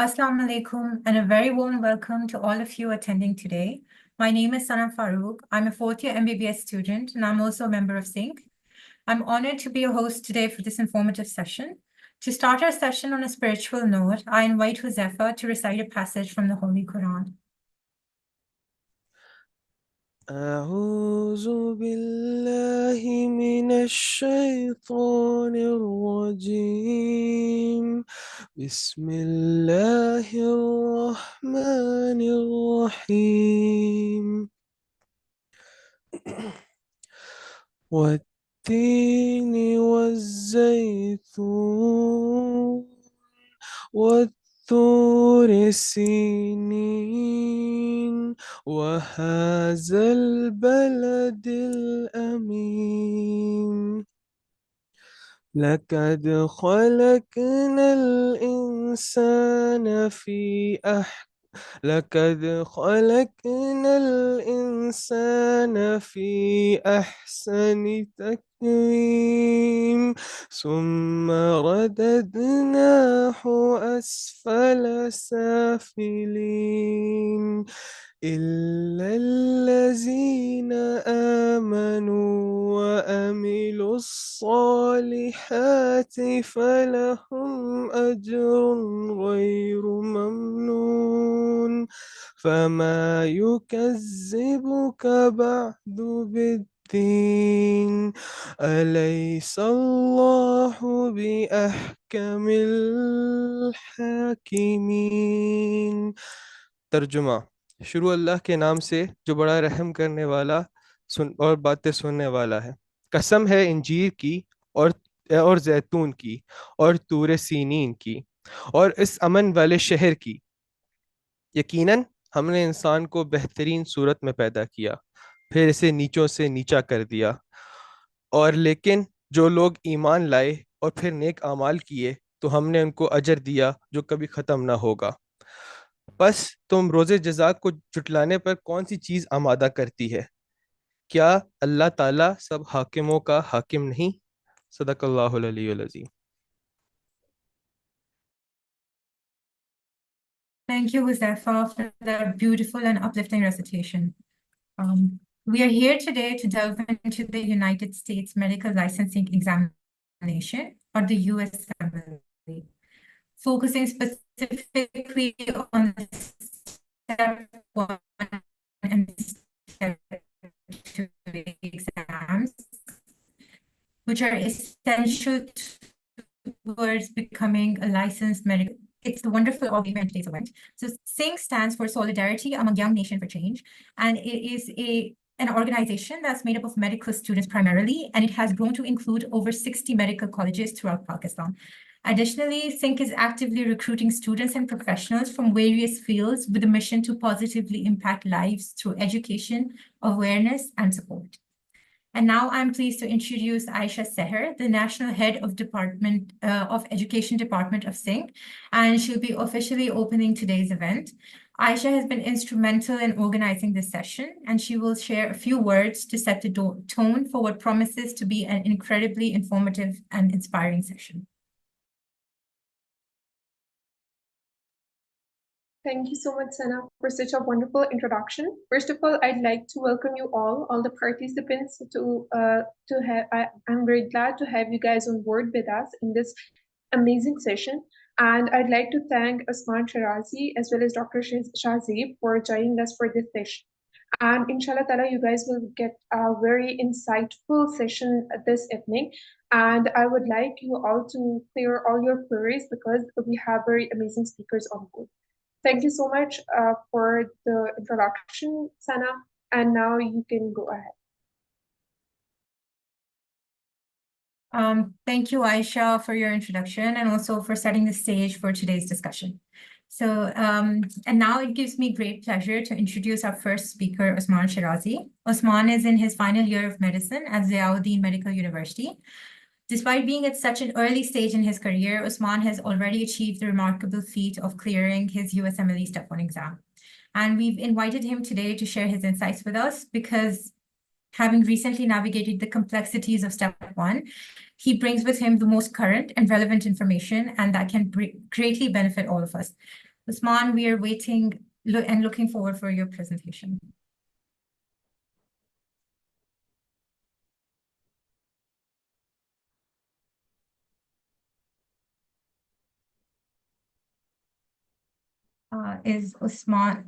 Assalamu alaikum and a very warm welcome to all of you attending today. My name is Sanam Farooq. I'm a fourth year MBBS student and I'm also a member of SYNCH. I'm honored to be your host today for this informative session. To start our session on a spiritual note, I invite Huzefa to recite a passage from the Holy Quran. أعوذ بالله من الشيطان الرجيم بسم الله الرحمن الرحيم والتين والزيتون والطور سينين وهذا البلد الأمين لقد خلقنا الإنسان في أحسن تقويم ثم رددناه أسفل سافلين إلا الذين آمنوا وعملوا الصالحات فلهم أجر غير ممنون فما يكذبك بعد بالدين أليس الله بأحكم الحاكمين तर्जुमा शुरू अल्लाह के नाम से जो बड़ा रहम करने वाला और बातें सुनने वाला है। कसम है इंजीर की और जैतून की और तूरे सीनीन की और इस अमन वाले शहर की। यकीनन हमने इंसान को बेहतरीन सूरत में पैदा किया, फिर इसे नीचों से नीचा कर दिया। और लेकिन जो लोग ईमान लाए और फिर नेक अमाल किए तो हमने उनको अजर दिया जो कभी ख़त्म ना होगा। बस तुम रोज़े जज़ा को जुटलाने पर कौन सी चीज़ आमादा करती है? क्या अल्लाह ताला सब हाकिमों का हाकिम नहीं? सदक़ल्लाहुल अलीयुल अज़ीम। Thank you, Huzefa, for that beautiful and uplifting recitation. We are here today to delve into the United States Medical Licensing Examination, or the USMLE, focusing specifically on the step 1 and step 2 exams, which are essential towards becoming a licensed medical. It's the wonderful event today's event. So SYNCH stands for Solidarity Among Young Nation for Change, and it is an organization that's made up of medical students primarily, and it has grown to include over 60 medical colleges throughout Pakistan. Additionally, SYNCH is actively recruiting students and professionals from various fields with a mission to positively impact lives through education, awareness, and support. And now I'm pleased to introduce Aisha Seher, the National Head of Department of Education Department of SYNCH, and she'll be officially opening today's event. Aisha has been instrumental in organizing this session, and she will share a few words to set the tone for what promises to be an incredibly informative and inspiring session. Thank you so much, Sana, for such a wonderful introduction. First of all, I'd like to welcome you all the participants I'm very glad to have you guys on board with us in this amazing session. And I'd like to thank Usman Shirazi as well as Dr. Shahzeeb for joining us for this session. And inshallah ta'ala, you guys will get a very insightful session this evening. And I would like you all to clear all your queries because we have very amazing speakers on board. Thank you so much for the introduction, Sana, and now you can go ahead. Thank you, Aisha, for your introduction and also for setting the stage for today's discussion. So, and now it gives me great pleasure to introduce our first speaker, Usman Shirazi. Usman is in his final year of medicine at Ziauddin Medical University. Despite being at such an early stage in his career, Usman has already achieved the remarkable feat of clearing his USMLE Step 1 exam. And we've invited him today to share his insights with us because having recently navigated the complexities of Step 1, he brings with him the most current and relevant information, and that can greatly benefit all of us. Usman, we are waiting and looking forward for your presentation. Is Usman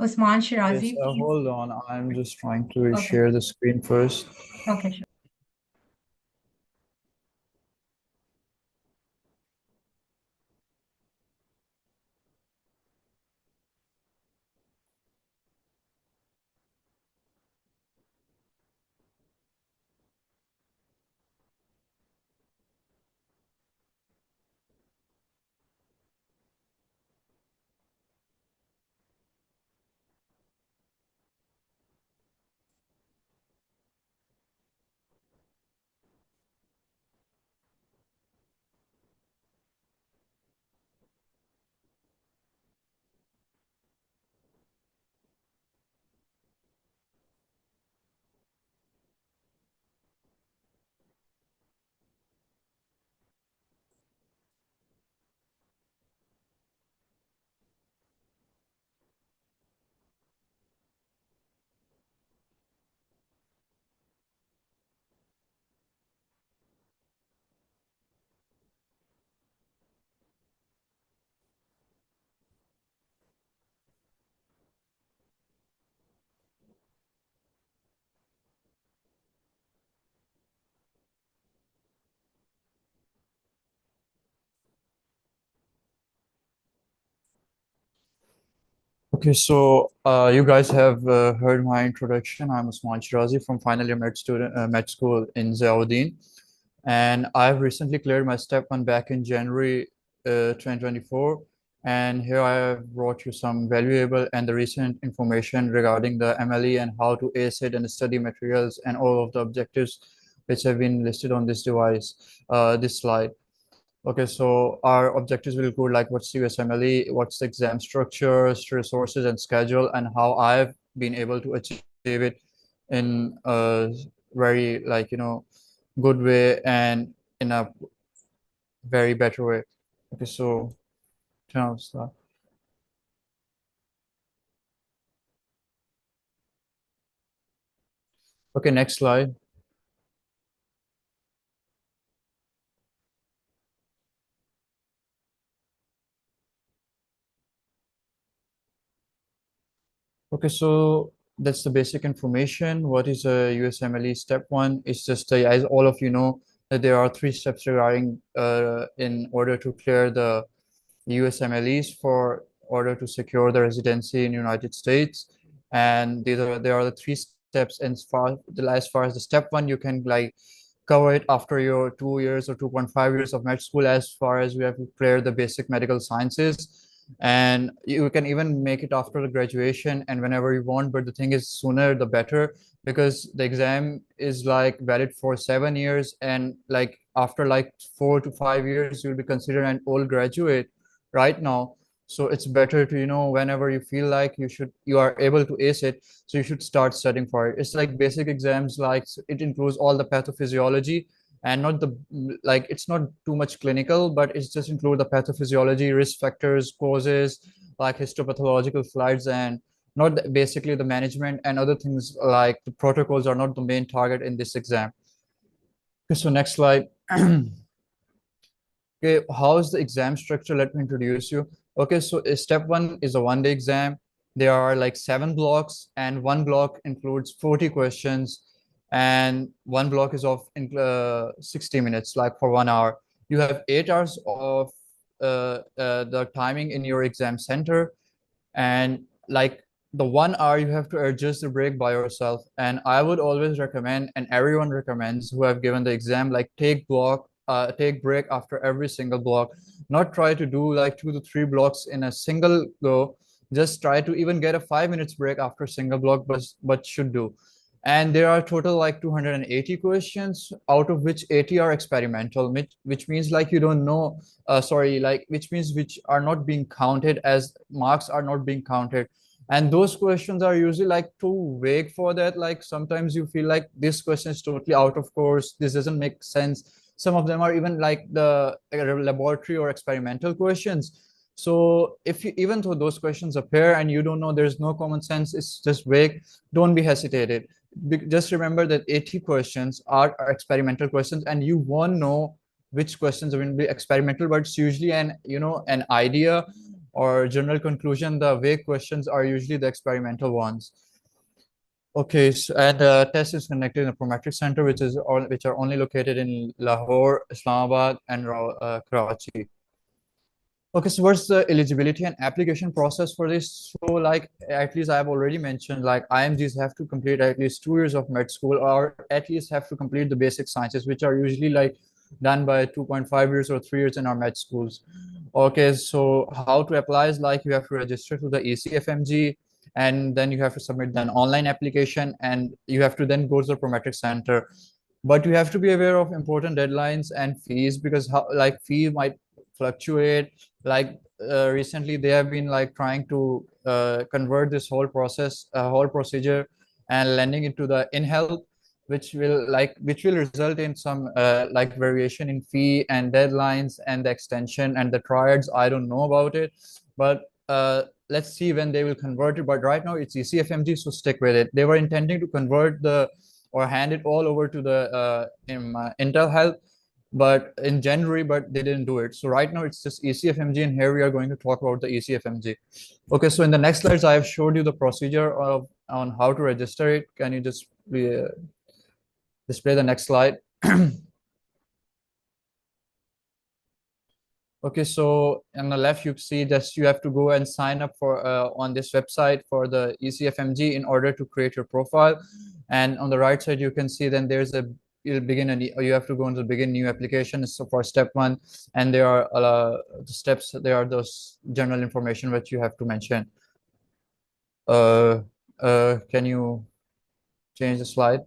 Shirazi? Yes, Please. hold on. I'm just trying to Okay. share the screen first. Okay, sure. Okay, so you guys have heard my introduction. I'm Usman Shirazi from final year med school in Ziauddin, and I've recently cleared my step one back in January 2024. And here I have brought you some valuable and the recent information regarding the MLE and how to ace it and study materials and all of the objectives which have been listed on this device, this slide. Okay, so our objectives will include like what's USMLE, what's the exam structures, resources, and schedule, and how I've been able to achieve it in a very good way and in a very better way. Okay, so turn off slide. Okay, next slide. Okay, so that's the basic information. What is a USMLE step one? It's just as all of you know that there are three steps regarding in order to clear the USMLEs for order to secure the residency in United States. And there are the three steps. And as far as the step one, you can like cover it after your 2 years or 2.5 years of med school, as far as we have cleared the basic medical sciences. And you can even make it after the graduation and whenever you want, but the thing is sooner the better, because the exam is like valid for 7 years, and like after like 4 to 5 years you'll be considered an old graduate right now. So it's better to, whenever you feel like you are able to ace it, so you should start studying for it. It's like basic exams, like it includes all the pathophysiology and not the like it's not too much clinical, but it's just include the pathophysiology, risk factors, causes, like histopathological slides, and not basically the management and other things like the protocols are not the main target in this exam. Okay, so next slide. Okay, how is the exam structure? Let me introduce you. Okay, so step one is a one-day exam. There are like 7 blocks, and one block includes 40 questions, and one block is of 60 minutes, like for 1 hour. You have 8 hours of the timing in your exam center, and like the 1 hour you have to adjust the break by yourself. And I would always recommend, and everyone recommends who have given the exam, like take break after every single block. Not try to do like 2 to 3 blocks in a single go. Just try to even get a 5 minutes break after a single block, but should do. And there are total like 280 questions, out of which 80 are experimental, which means like you don't know, sorry, like which means which are not being counted, as marks are not being counted. And those questions are usually like too vague for that. Like sometimes you feel like this question is totally out of course, this doesn't make sense. Some of them are even like the laboratory or experimental questions. So if you, even though those questions appear and you don't know, there's no common sense, it's just vague, don't be hesitated. Just remember that 80 questions are experimental questions, and you won't know which questions are going to be experimental, but it's usually an, an idea or general conclusion. The vague questions are usually the experimental ones. Okay, so, and the test is conducted in a Prometric Center, which are only located in Lahore, Islamabad, and Karachi. Okay, so what's the eligibility and application process for this? So like, at least I've already mentioned, like IMGs have to complete at least 2 years of med school, or at least have to complete the basic sciences, which are usually like done by 2.5 years or 3 years in our med schools. Okay, so how to apply is like you have to register to the ECFMG, and then you have to submit an online application, and you have to then go to the Prometric Center. But you have to be aware of important deadlines and fees, because like fee might fluctuate. Like recently they have been like trying to convert this whole procedure and lending it to the in-health, which will result in some like variation in fee and deadlines and the extension and the triads. I don't know about it, but let's see when they will convert it. But right now it's ECFMG, so stick with it. They were intending to convert or hand it all over to the Intel Health, but in January, but they didn't do it. So right now it's just ECFMG, and here we are going to talk about the ECFMG. Okay, so in the next slides, I have showed you the procedure on how to register it. Can you just display the next slide? Okay, so on the left, you see that you have to go and sign up for on this website for the ECFMG in order to create your profile. And on the right side, you can see then there's you have to go into begin new application. So for step 1, and there are the steps, there are those general information which you have to mention. Can you change the slide?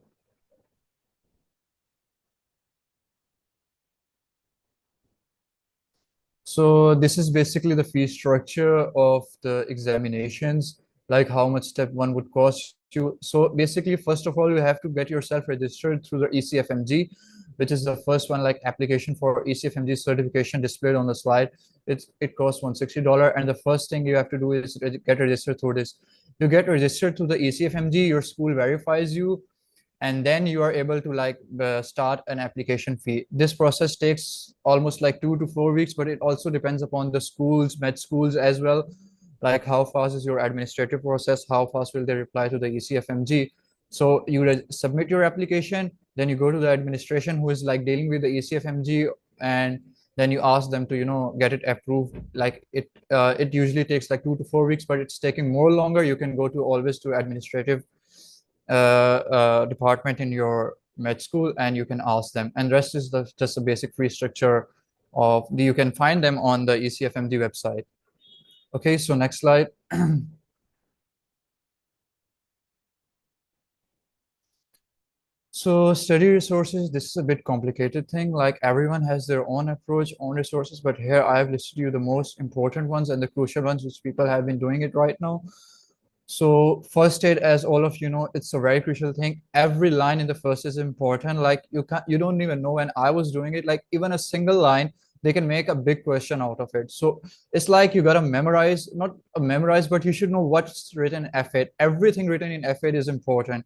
So this is basically the fee structure of the examinations, like how much step 1 would cost you. So basically, first of all, you have to get yourself registered through the ECFMG, which is the first one, like application for ECFMG certification displayed on the slide. It costs $160, and the first thing you have to do is get registered through this. You get registered through the ECFMG, your school verifies you, and then you are able to like start an application fee. This process takes almost like 2 to 4 weeks, but it also depends upon the schools, med schools as well, like how fast is your administrative process, how fast will they reply to the ECFMG. So you submit your application, then you go to the administration who is like dealing with the ECFMG, and then you ask them to get it approved. Like it usually takes like 2 to 4 weeks, but it's taking more longer. You can go to always to administrative department in your med school, and you can ask them, and rest is just a basic fee structure you can find them on the ECFMG website. Okay, so next slide. So study resources, this is a bit complicated thing. Like everyone has their own approach, own resources, but here I have listed you the most important ones and the crucial ones which people have been doing it right now. So first aid, as all of you know, it's a very crucial thing. Every line in the first is important. Like you don't even know. When I was doing it, like even a single line, they can make a big question out of it. So it's like you gotta memorize, not memorize, but you should know what's written in F8. Everything written in F8 is important.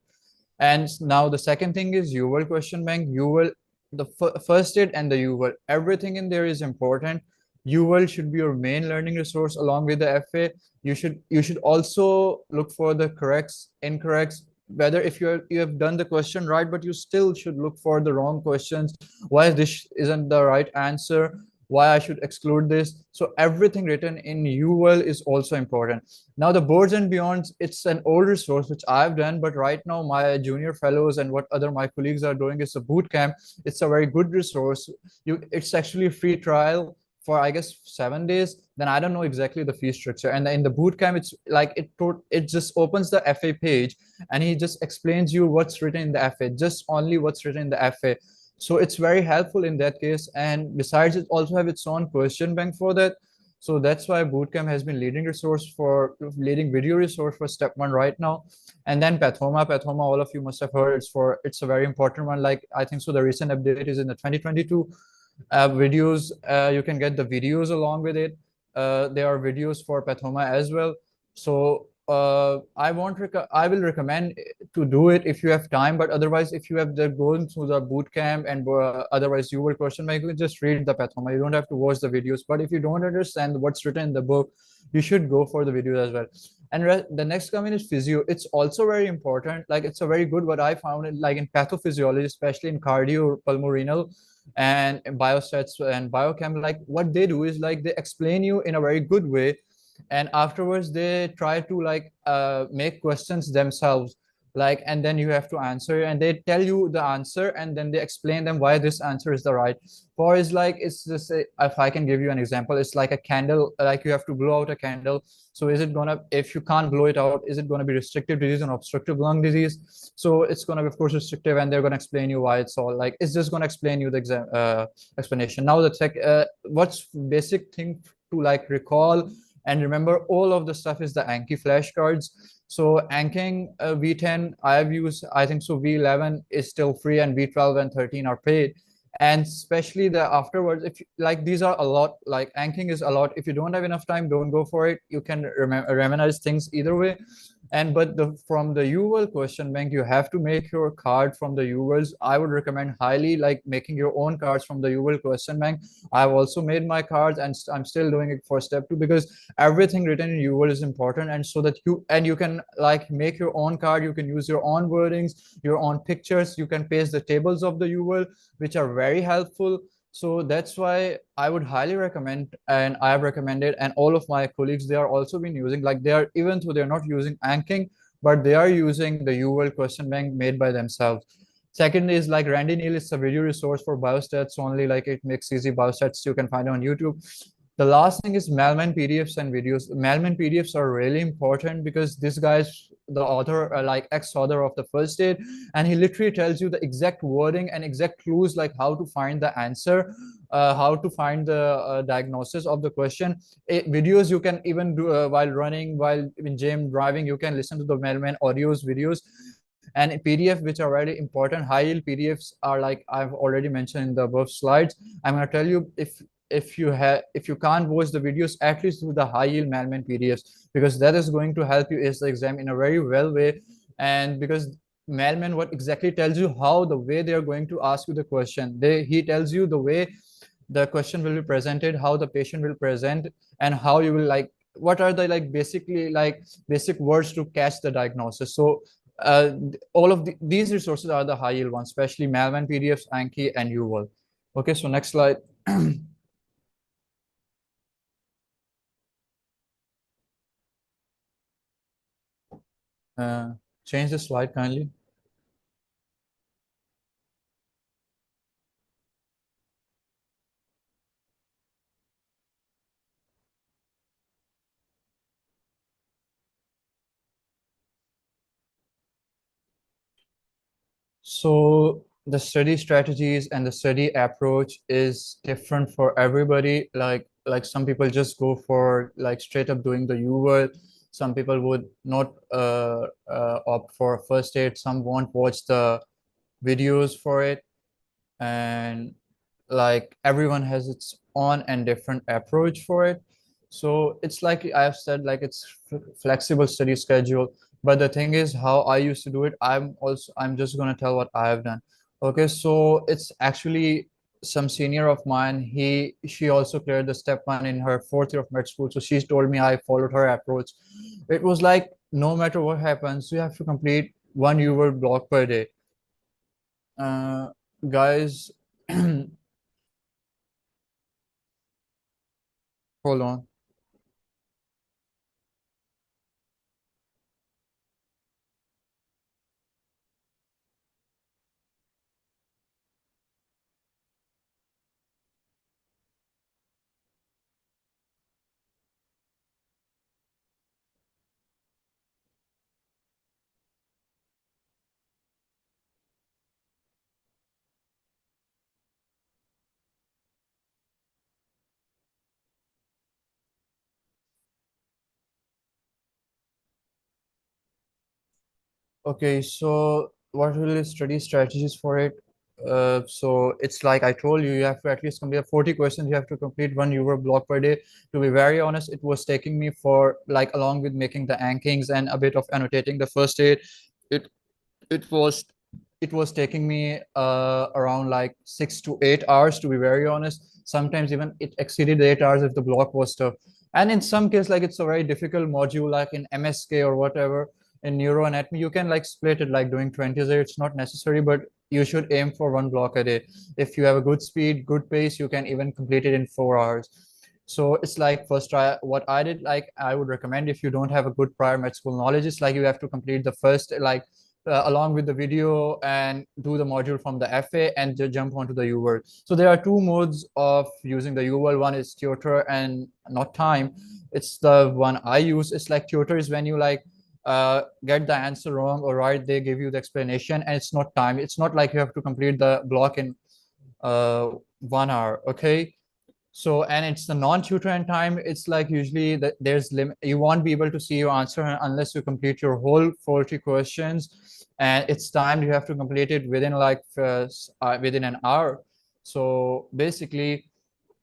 And now the second thing is UL question bank. UL, the first aid and the UL, everything in there is important. UL should be your main learning resource along with the FA. You should also look for the corrects, incorrects, whether if you have done the question right, but you still should look for the wrong questions. Why this isn't the right answer? Why I should exclude this? So everything written in UL is also important. Now the boards and beyonds, it's an old resource which I've done, but right now my junior fellows and what other my colleagues are doing is a boot camp. It's a very good resource. It's actually a free trial for I guess 7 days. Then I don't know exactly the fee structure. And in the boot camp, it's like it just opens the FA page and he just explains you what's written in the FA, just only what's written in the FA. So it's very helpful in that case. And besides, it also have its own question bank for that. So that's why bootcamp has been leading video resource for step 1 right now. And then Pathoma, all of you must have heard. It's a very important one. Like I think so the recent update is in the 2022 videos. You can get the videos along with it. there are videos for pathoma as well. So I will recommend to do it if you have time, but otherwise if you have the going through the boot camp and otherwise you will question bank, you can just read the pathoma. You don't have to watch the videos. But if you don't understand what's written in the book, you should go for the videos as well. And the next comment is physio. It's also very important. Like it's a very good what I found it like in pathophysiology, especially in cardio, pulmorenal, and biostats and biochem. Like what they do is like they explain you in a very good way, and afterwards they try to like make questions themselves, like, and then you have to answer, and they tell you the answer, and then they explain them why this answer is the right. For is like, it's just if I can give you an example, it's like a candle, like you have to blow out a candle. So is it gonna, if you can't blow it out, is it going to be restrictive disease and obstructive lung disease? So it's going to be of course restrictive, and they're going to explain you why. It's all like, it's just going to explain you the explanation. Now the tech, what's basic thing to like recall and remember all of the stuff is the Anki flashcards. So Anking V10 I've used, I think so V11 is still free, and V12 and 13 are paid. And especially the afterwards, if like these are a lot, like Anking is a lot. If you don't have enough time, don't go for it. You can reminisce things either way. And but from the UL question bank, you have to make your card from the ULs. I would recommend highly like making your own cards from the UL question bank. I've also made my cards, and I'm still doing it for step 2, because everything written in UL is important. And so that you can like make your own card, you can use your own wordings, your own pictures, you can paste the tables of the UL, which are very helpful. So that's why I would highly recommend, and I have recommended, and all of my colleagues, they are also been using, like they are, even though they're not using Anking, but they are using the UL question bank made by themselves. Second is like Randy Neal is a video resource for biostats only, like it makes easy biostats, you can find it on YouTube. The last thing is Malman PDFs and videos. Malman PDFs are really important because this guy's the author, like ex-author of the first aid, and he literally tells you the exact wording and exact clues, like how to find the answer, how to find the diagnosis of the question. Videos you can even do while running, while in gym, driving, you can listen to the Malman audios, videos. And PDF, which are very important, high yield PDFs are like I've already mentioned in the above slides. I'm going to tell you, if you can't watch the videos, at least do the high yield Malman PDFs, because that is going to help you ace the exam in a very well way. And because Malman what exactly tells you how the way they are going to ask you the question, he tells you the way the question will be presented, how the patient will present, and how you will like, what are the like basically like basic words to catch the diagnosis. So all of these resources are the high yield ones, especially Malman PDFs, Anki, and UWorld. Okay, so next slide. Change the slide kindly. So the study strategies and the study approach is different for everybody. Like some people just go for like straight up doing the UWorld. Some people would not opt for first aid. Some won't watch the videos for it. And like everyone has its own and different approach for it. So it's like I've said, like it's flexible study schedule. But the thing is, how I used to do it, I'm just gonna tell what I have done. Okay, so it's actually some senior of mine. She also cleared the step 1 in her 4th year of med school. So she's told me I followed her approach. It was like no matter what happens, you have to complete 1 UWorld block per day. Guys, hold on. Okay, so what will the study strategies for it? So it's like I told you, you have to at least complete 40 questions. You have to complete one UR block per day. To be very honest, it was taking me for like, along with making the ankings and a bit of annotating the first aid, it it was it was taking me around like 6 to 8 hours, to be very honest. Sometimes even it exceeded 8 hours if the block was tough. And in some case, like it's a very difficult module, like in MSK or whatever, in neuroanatomy, you can like split it like doing 20 a day. It's not necessary, but you should aim for one block a day. If you have a good speed, good pace, you can even complete it in 4 hours. So it's like first try. What I did, like I would recommend, if you don't have a good prior med school knowledge, it's like you have to complete the first like along with the video and do the module from the FA and jump onto the UWorld. So there are two modes of using the UWorld. One is tutor and not time. It's the one I use. It's like tutor is when you like get the answer wrong or right, they give you the explanation, and it's not time. It's not like you have to complete the block in 1 hour. Okay. So, and it's the non-tutor time. It's like usually that there's limit. You won't be able to see your answer unless you complete your whole 40 questions, and it's timed. You have to complete it within like within an hour. So basically,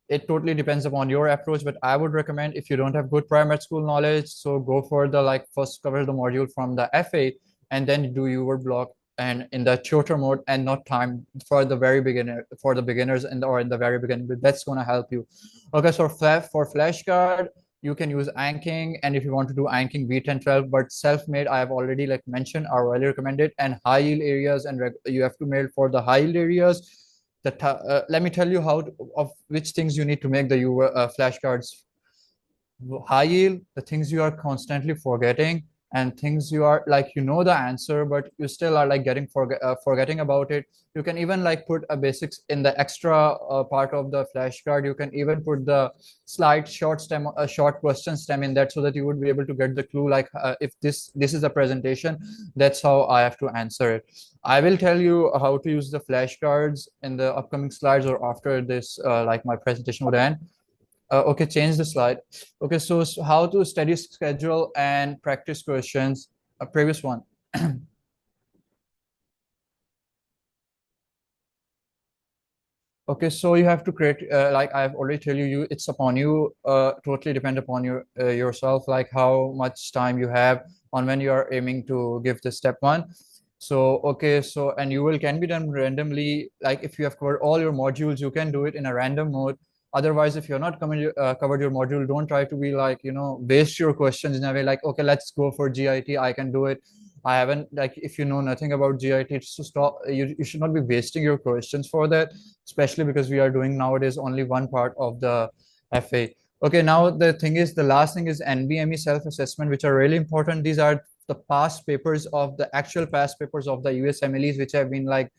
it totally depends upon your approach, but I would recommend, if you don't have good prior med school knowledge, so go for the like first cover the module from the FA and then do your block and in the tutor mode and not time for the very beginner, for the beginners and or in the very beginning. But that's going to help you. Okay, so for flashcard, you can use anking, and if you want to do anking V10 12, but self-made I have already like mentioned are really recommended, and high yield areas, and you have to mail for the high yield areas. Let me tell you of which things you need to make the flashcards. High yield, the things you are constantly forgetting, and things you are like, you know the answer, but you still are like forgetting about it. You can even like put a basics in the extra part of the flashcard. You can even put the slide short stem, a short question stem in that, so that you would be able to get the clue, like if this is a presentation, that's how I have to answer it. I will tell you how to use the flashcards in the upcoming slides or after this, like my presentation would end. Okay, change the slide. Okay, so how to study schedule and practice questions. A previous one. Okay, so you have to create, like I've already tell you, it's upon you, totally depend upon yourself, like how much time you have on when you are aiming to give the step one. So, okay, so, and can be done randomly. Like if you have covered all your modules, you can do it in a random mode. Otherwise, if you're not covered your module, don't try to be like, waste your questions in a way like, okay, let's go for GIT, I can do it. I haven't, like, if you know nothing about GIT, it's to stop. You should not be wasting your questions for that, especially because we are doing nowadays only one part of the FA. Okay, now the thing is, the last thing is NBME self-assessment, which are really important. These are the past papers of the actual past papers of the USMLEs, which have been like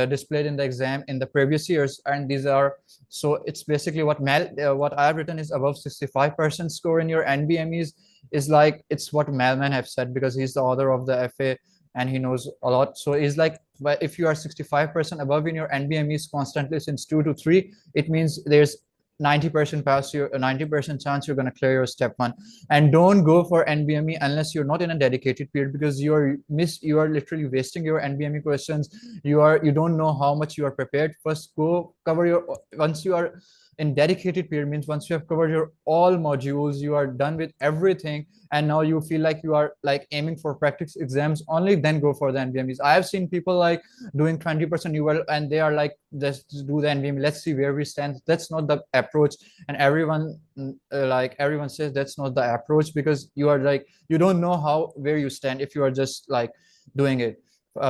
displayed in the exam in the previous years, and these are, so it's basically what I have written is above 65% score in your NBMEs is like, it's what Malman have said, because he's the author of the FA and he knows a lot. So he's like, but if you are 65% above in your NBMEs constantly since 2 to 3, it means there's 90% pass your 90% chance you're going to clear your step one. And don't go for NBME unless you're not in a dedicated period, because you are literally wasting your NBME questions. You don't know how much you are prepared. First, go cover your, once you are in dedicated period, means once you have covered your all modules, you are done with everything, and now you feel like you are like aiming for practice exams only, then go for the NBMEs. I have seen people like doing 20% UL and they are like, let's do the NBME, let's see where we stand. That's not the approach, and everyone everyone says that's not the approach, because you are like, you don't know where you stand if you are just like doing it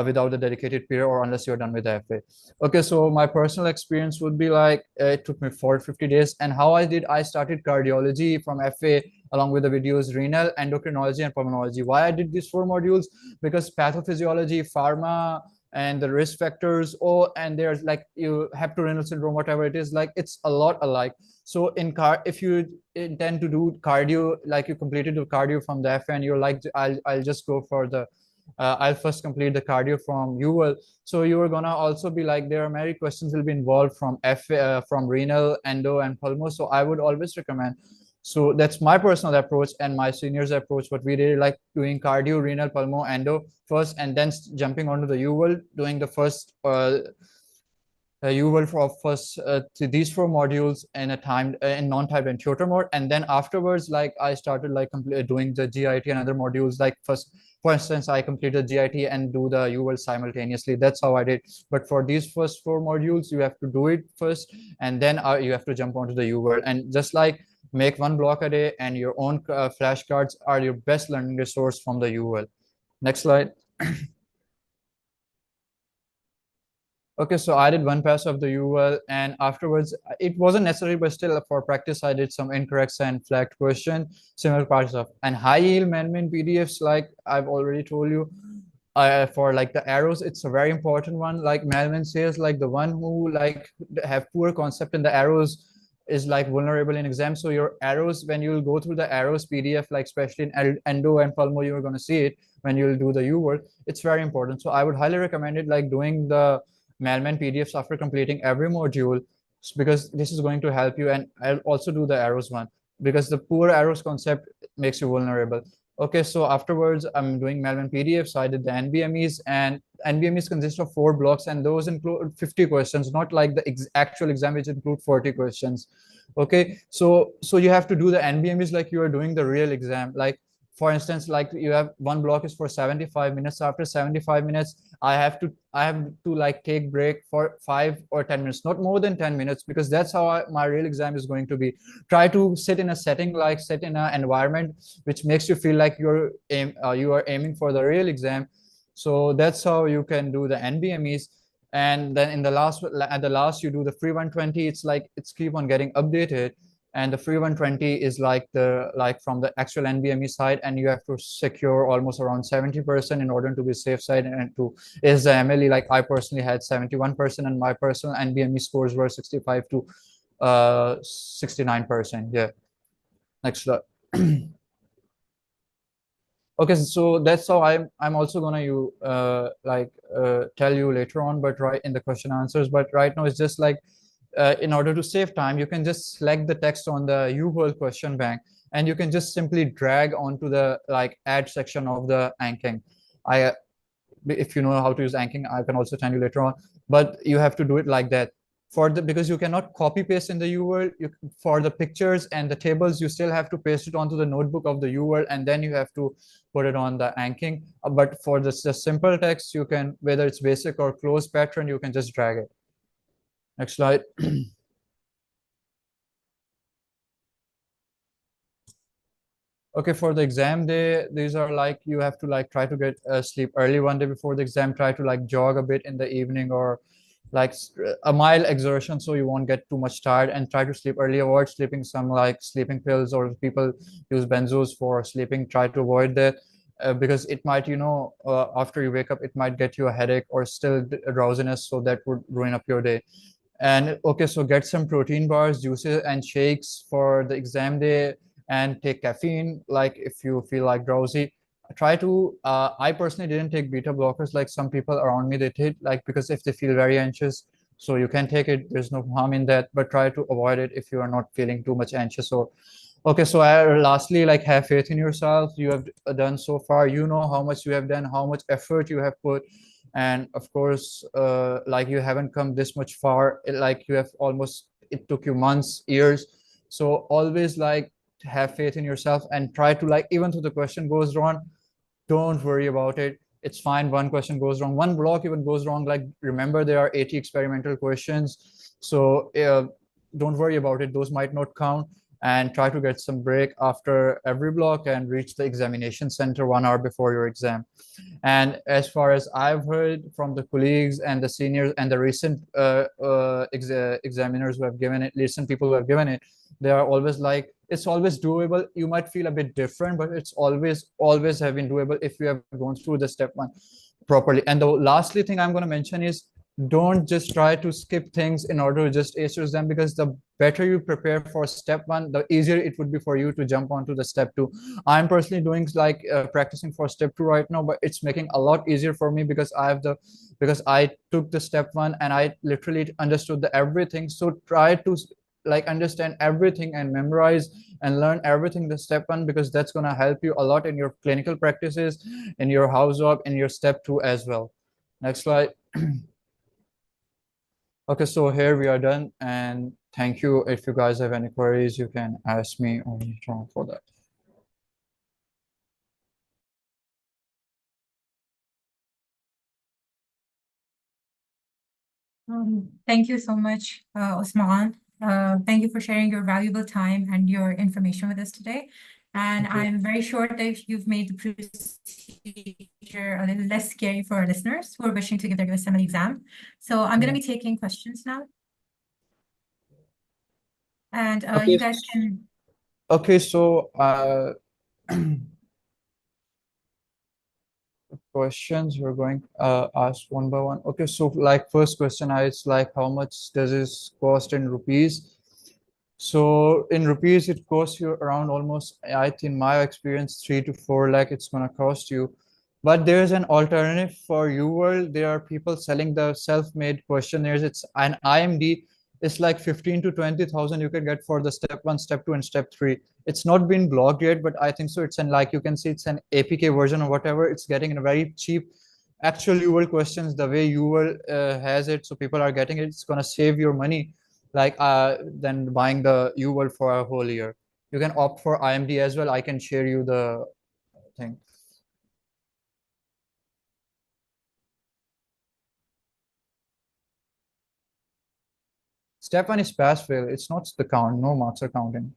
without the dedicated period, or unless you're done with the FA. Okay, so my personal experience would be like, it took me 50 days. And how I started cardiology from FA along with the videos, renal, endocrinology, and pulmonology. Why I did these 4 modules? Because pathophysiology, pharma, and the risk factors, and there's like, you hepatorenal syndrome, whatever it is, like it's a lot alike. So if you intend to do cardio, like you completed the cardio from the FA and you're like, I'll just go for the I'll first complete the cardio from UL. So you are gonna also be like, there are many questions will be involved from from renal, endo, and pulmo. So I would always recommend, So that's my personal approach and my seniors approach. What we did, like doing cardio, renal, pulmo, endo first, and then jumping onto the UWorld, doing the first UWorld for first to these 4 modules in a timed in non-typed and tutor mode, and then afterwards, like I started like doing the GIT and other modules. Like first, for instance, I completed GIT and do the UWorld simultaneously. That's how I did. But for these first 4 modules, you have to do it first, and then you have to jump onto the UWorld. And just like make 1 block a day, and your own flashcards are your best learning resource from the UWorld. Next slide. Okay, so I did 1 pass of the UL, and afterwards it wasn't necessary, but still for practice I did some incorrect and flagged question, similar parts of, and high yield man-made PDFs. Like I've already told you, for like the arrows, it's a very important one. Like Melvin says, like the one who like have poor concept in the arrows is like vulnerable in exam. So your arrows, when you'll go through the arrows PDF, like especially in endo and pulmo, you're going to see it when you'll do the UWorld. It's very important. So I would highly recommend it, like doing the Mailman PDFs after completing every module, because this is going to help you. And I'll also do the arrows one, because the poor arrows concept makes you vulnerable. Okay, so afterwards I'm doing Mailman PDF. So I did the NBMEs, and NBMEs consist of 4 blocks, and those include 50 questions, not like the actual exam which include 40 questions. Okay, so you have to do the NBMEs like you are doing the real exam. Like for instance, like you have 1 block is for 75 minutes. After 75 minutes, I have to like take break for 5 or 10 minutes, not more than 10 minutes, because that's how my real exam is going to be. Try to sit in a setting, like sit in an environment which makes you feel like you are aiming for the real exam. So that's how you can do the NBMEs. And then at the last you do the free 120. It's like it's keep on getting updated. And the free 120 is like from the actual NBME side, and you have to secure almost around 70% in order to be safe side. And to is the MLE, like I personally had 71%, and my personal NBME scores were 65 to 69%. Yeah. Next slide. Okay, so that's how I'm also gonna tell you later on, but right in the question answers. But right now it's just like, in order to save time, you can just select the text on the UWorld question bank, and you can just simply drag onto the like add section of the Anking. If you know how to use Anking, I can also tell you later on, but you have to do it like that. Because you cannot copy paste in the UWorld. For the pictures and the tables, you still have to paste it onto the notebook of the UWorld, and then you have to put it on the Anking. But for the simple text, you can, whether it's basic or closed pattern, you can just drag it. Next slide. Okay, for the exam day, these are like, you have to like try to get sleep early one day before the exam, try to like jog a bit in the evening, or like a mild exertion so you won't get too much tired, and try to sleep early. Avoid sleeping some like sleeping pills, or people use benzos for sleeping. Try to avoid that, because it might, after you wake up, it might get you a headache or still drowsiness, so that would ruin up your day. And okay, so get some protein bars, juices, and shakes for the exam day, and take caffeine like if you feel like drowsy. Try to I personally didn't take beta blockers like some people around me they did, like because if they feel very anxious. So you can take it, there's no harm in that, but try to avoid it if you are not feeling too much anxious. Or okay, so lastly, like have faith in yourself. You have done so far, you know how much you have done, how much effort you have put. And of course, like you haven't come this much far, like you have almost, it took you months, years. So always like have faith in yourself, and try to like, even though the question goes wrong, don't worry about it. It's fine. 1 question goes wrong, 1 block even goes wrong. Like remember, there are 80 experimental questions. So don't worry about it. Those might not count. And try to get some break after every block, and reach the examination center 1 hour before your exam. And as far as I've heard from the colleagues and the seniors and the recent examiners who have given it, recent people who have given it, they are always like, it's always doable. You might feel a bit different, but it's always have been doable if you have gone through the step 1 properly. And the lastly thing I'm going to mention is, don't just try to skip things in order to just ace your exam, because the better you prepare for step 1, the easier it would be for you to jump onto the step 2. I'm personally doing like practicing for step 2 right now, but it's making a lot easier for me because I took the step 1 and I literally understood everything. So try to like understand everything and memorize and learn everything the step 1, because that's going to help you a lot in your clinical practices, in your house job, in your step 2 as well. Next slide. Okay, so here we are done, and thank you. If you guys have any queries, you can ask me on for that. Thank you so much, Osman. Thank you for sharing your valuable time and your information with us today. And Thank you. I'm very sure that you've made the procedure a little less scary for our listeners who are wishing to give their USMLE exam. So I'm going to be taking questions now. And Okay. you guys can... Okay, so questions we're going ask one by one. Okay, so like first question is like, how much does this cost in rupees? So in rupees, it costs you around almost, I think in my experience, 3 to 4 lakh it's gonna cost you. But there's an alternative for UWorld. There are people selling the self-made questionnaires. It's an IMD. It's like 15 to 20,000 you can get for the step 1, step 2, and step 3. It's not been blocked yet, but I think so. It's an, like you can see, it's an APK version or whatever. It's getting in a very cheap actual UWorld questions the way UWorld has it. So people are getting it. It's gonna save your money, like than buying the UWorld for a whole year. You can opt for IMD as well. I can share you the thing. Step 1 is pass fail. It's not the count. No marks are counting.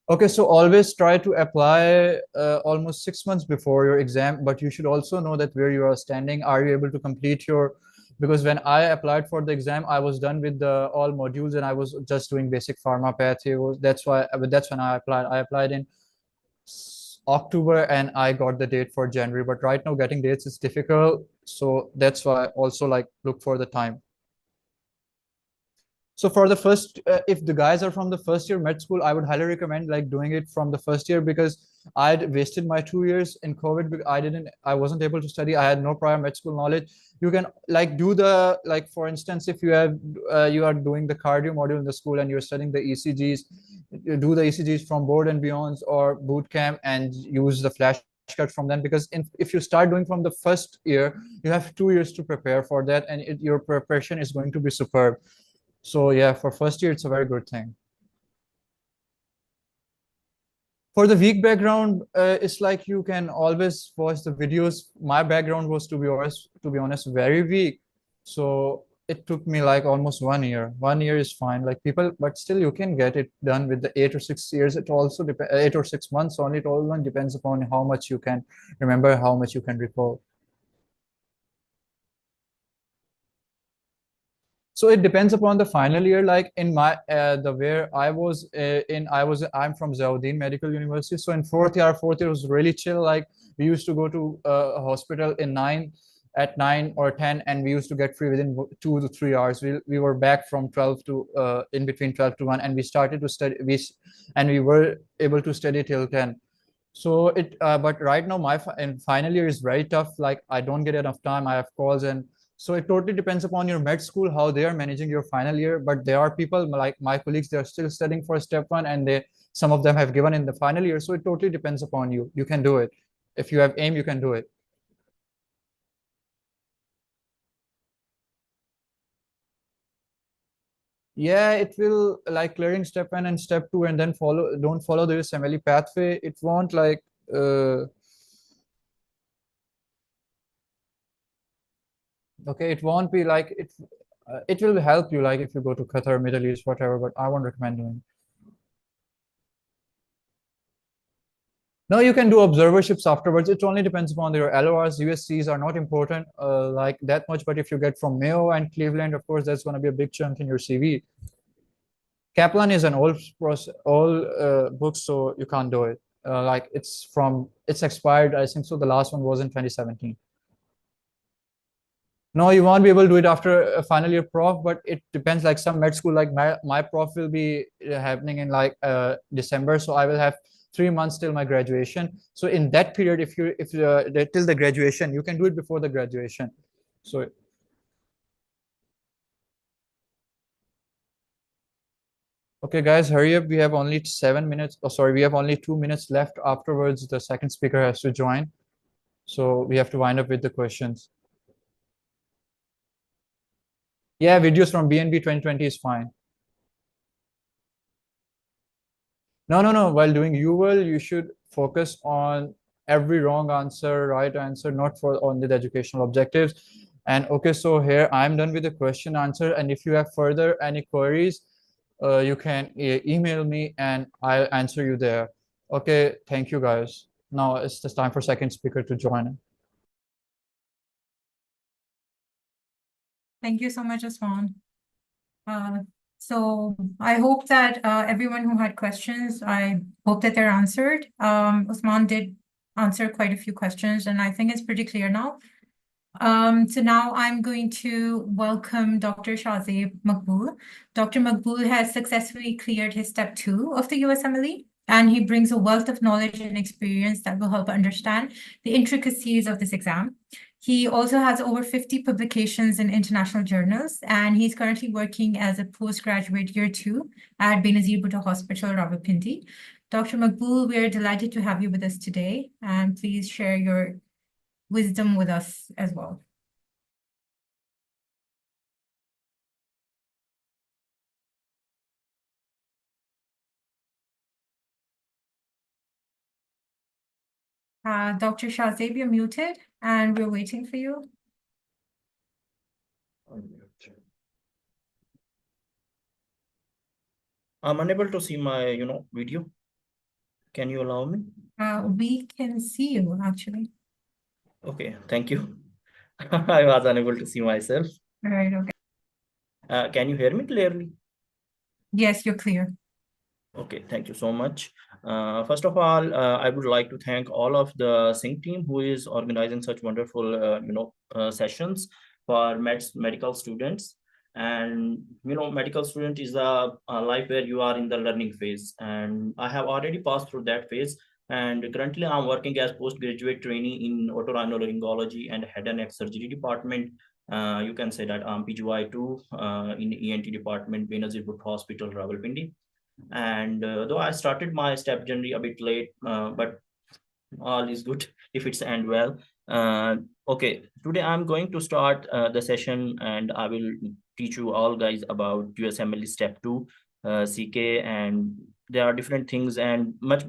Okay, so always try to apply almost 6 months before your exam, but you should also know that where you are standing. Are you able to complete your, because when I applied for the exam, I was done with the all modules and I was just doing basic pharma path here. That's why, but that's when I applied. I applied in October and I got the date for January, but right now getting dates is difficult. So that's why I also like look for the time. So for the first, if the guys are from the first year med school, I would highly recommend like doing it from the first year, because I'd wasted my 2 years in COVID because I wasn't able to study. I had no prior med school knowledge. You can like do the, like for instance, if you have, you are doing the cardio module in the school and you're studying the ECGs, you do the ECGs from board and beyonds or boot camp and use the flashcards from them, because if you start doing from the first year, you have 2 years to prepare for that, and your preparation is going to be superb. So yeah, for first year, it's a very good thing. For the weak background, it's like you can always watch the videos. My background was, to be honest, very weak. So it took me like almost 1 year. 1 year is fine, like people, but still you can get it done with the 8 or 6 years. It also depends, 8 or 6 months only. It all depends upon how much you can remember, how much you can recall. So it depends upon the final year. Like in my the where I was I'm from Zawuddin Medical University. So in fourth year was really chill. Like we used to go to a hospital at 9 or 10, and we used to get free within 2 to 3 hours. We were back from 12 to in between 12 to 1, and we started to study. We were able to study till 10. So but right now my final year is very tough. Like I don't get enough time. I have calls, and so it totally depends upon your med school, how they are managing your final year. But there are people like my colleagues, they are still studying for step 1, and some of them have given in the final year. So it totally depends upon you. You can do it. If you have aim, you can do it. Yeah, it will, like clearing step 1 and step 2 and then don't follow the USMLE pathway. It won't like okay, it won't be like it will help you like if you go to Qatar, Middle East, whatever, but I won't recommend doing. No, you can do observerships afterwards. It only depends upon your LORs. USCs are not important like that much, but if you get from Mayo and Cleveland, of course, that's going to be a big chunk in your CV. Kaplan is an old book, so you can't do it. Like it's expired. I think so. The last one was in 2017. No, you won't be able to do it after a final year prof, but it depends. Like some med school, like my prof will be happening in like December, so I will have 3 months till my graduation. So in that period, if till the graduation, you can do it before the graduation. So Okay, guys, hurry up. We have only 7 minutes. Oh, sorry, we have only 2 minutes left. Afterwards, the second speaker has to join. So we have to wind up with the questions. Yeah, videos from BNB 2020 is fine. No. While doing UWorld, you should focus on every wrong answer, right answer, not for only the educational objectives. And okay, so here I'm done with the question answer. And if you have further any queries, you can email me and I'll answer you there. Okay, thank you guys. Now it's just time for second speaker to join. Thank you so much, Osman. So I hope that everyone who had questions, I hope that they're answered. Osman did answer quite a few questions, and I think it's pretty clear now. So now I'm going to welcome Dr. Shahzeb Maqbool. Dr. Maqbool has successfully cleared his step 2 of the USMLE, and he brings a wealth of knowledge and experience that will help understand the intricacies of this exam. He also has over 50 publications in international journals, and he's currently working as a postgraduate year 2 at Benazir Bhutto Hospital, Rawalpindi. Dr. Maqbool, we are delighted to have you with us today, and please share your wisdom with us as well. Dr. Shahzeb, you're muted, and we're waiting for you. I'm unable to see my, video. Can you allow me? We can see you, actually. Okay, thank you. I was unable to see myself. All right, okay. Can you hear me clearly? Yes, you're clear. Okay, thank you so much. First of all, I would like to thank all of the SYNCH team who is organizing such wonderful, sessions for medical students. And, medical student is a life where you are in the learning phase. And I have already passed through that phase. And currently I'm working as postgraduate trainee in otorhinolaryngology and head and neck surgery department. You can say that I'm PGY2 in ENT department, Benazir Bhutto Hospital, Rawalpindi. And though I started my step journey a bit late, but all is good if it's end well. Okay, today I'm going to start the session and I will teach you all guys about USMLE step 2 CK, and there are different things and much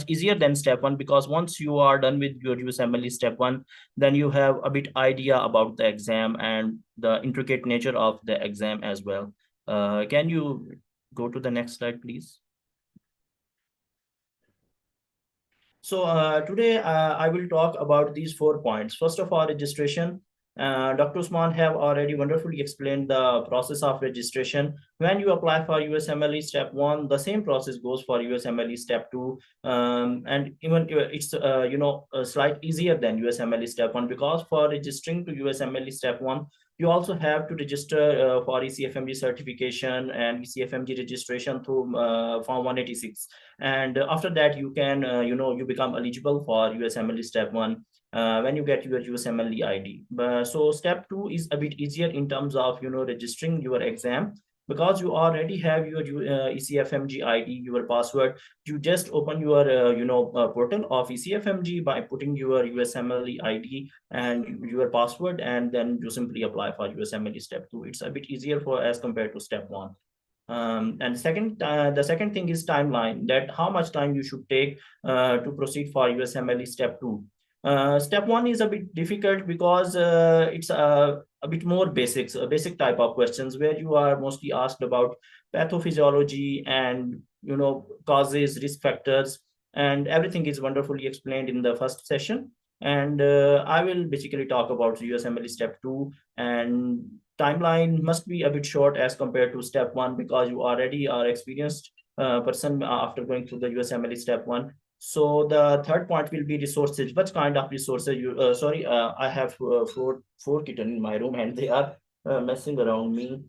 easier than step 1, because once you are done with your USMLE step 1, then you have a bit idea about the exam and the intricate nature of the exam as well. Can you go to the next slide, please? So today I will talk about these 4 points. First of all, registration. Dr. Usman have already wonderfully explained the process of registration. When you apply for USMLE step 1, the same process goes for USMLE step 2, and even it's slightly easier than USMLE step 1, because for registering to USMLE step 1, you also have to register for ECFMG certification and ECFMG registration through Form 186. And after that, you can, you become eligible for USMLE step 1 when you get your USMLE ID. So step 2 is a bit easier in terms of, registering your exam, because you already have your ECFMG ID, your password. You just open your, portal of ECFMG by putting your USMLE ID and your password, and then you simply apply for USMLE step 2. It's a bit easier for as compared to step 1. And the second thing is timeline, that how much time you should take to proceed for USMLE step 2. Step 1 is a bit difficult because it's a bit more basic type of questions, where you are mostly asked about pathophysiology and causes, risk factors, and everything is wonderfully explained in the first session. And I will basically talk about USMLE step 2, and timeline must be a bit short as compared to step 1, because you already are experienced person after going through the USMLE step 1. So the third point will be resources. What kind of resources you, I have four kittens in my room and they are messing around me.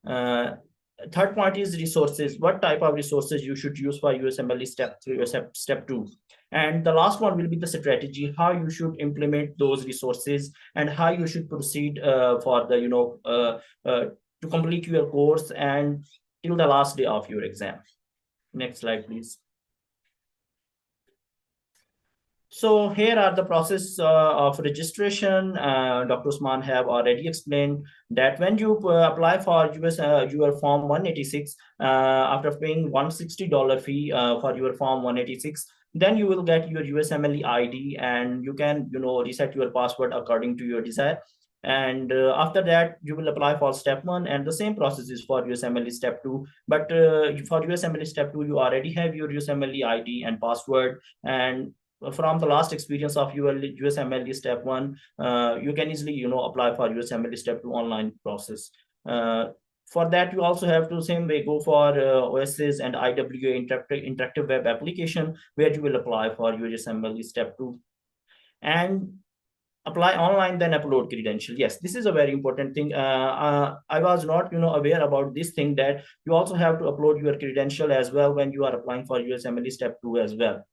Third point is resources. What type of resources you should use for USMLE step 3 or step 2. And the last one will be the strategy, how you should implement those resources and how you should proceed for the, to complete your course and till the last day of your exam. Next slide, please. So here are the process of registration. Dr. Usman have already explained that when you apply for your form 186, after paying $160 fee for your form 186, then you will get your USMLE ID, and you can reset your password according to your desire. And after that, you will apply for step 1, and the same process is for USMLE step 2. But for USMLE step 2, you already have your USMLE ID and password, and from the last experience of your USMLE step 1, you can easily apply for USMLE step 2 online process. For that, you also have to same way go for OSS and IWA interactive web application, where you will apply for USMLE step 2 and apply online, then upload credential. Yes, this is a very important thing. I was not aware about this thing, that you also have to upload your credential as well when you are applying for USMLE step 2 as well.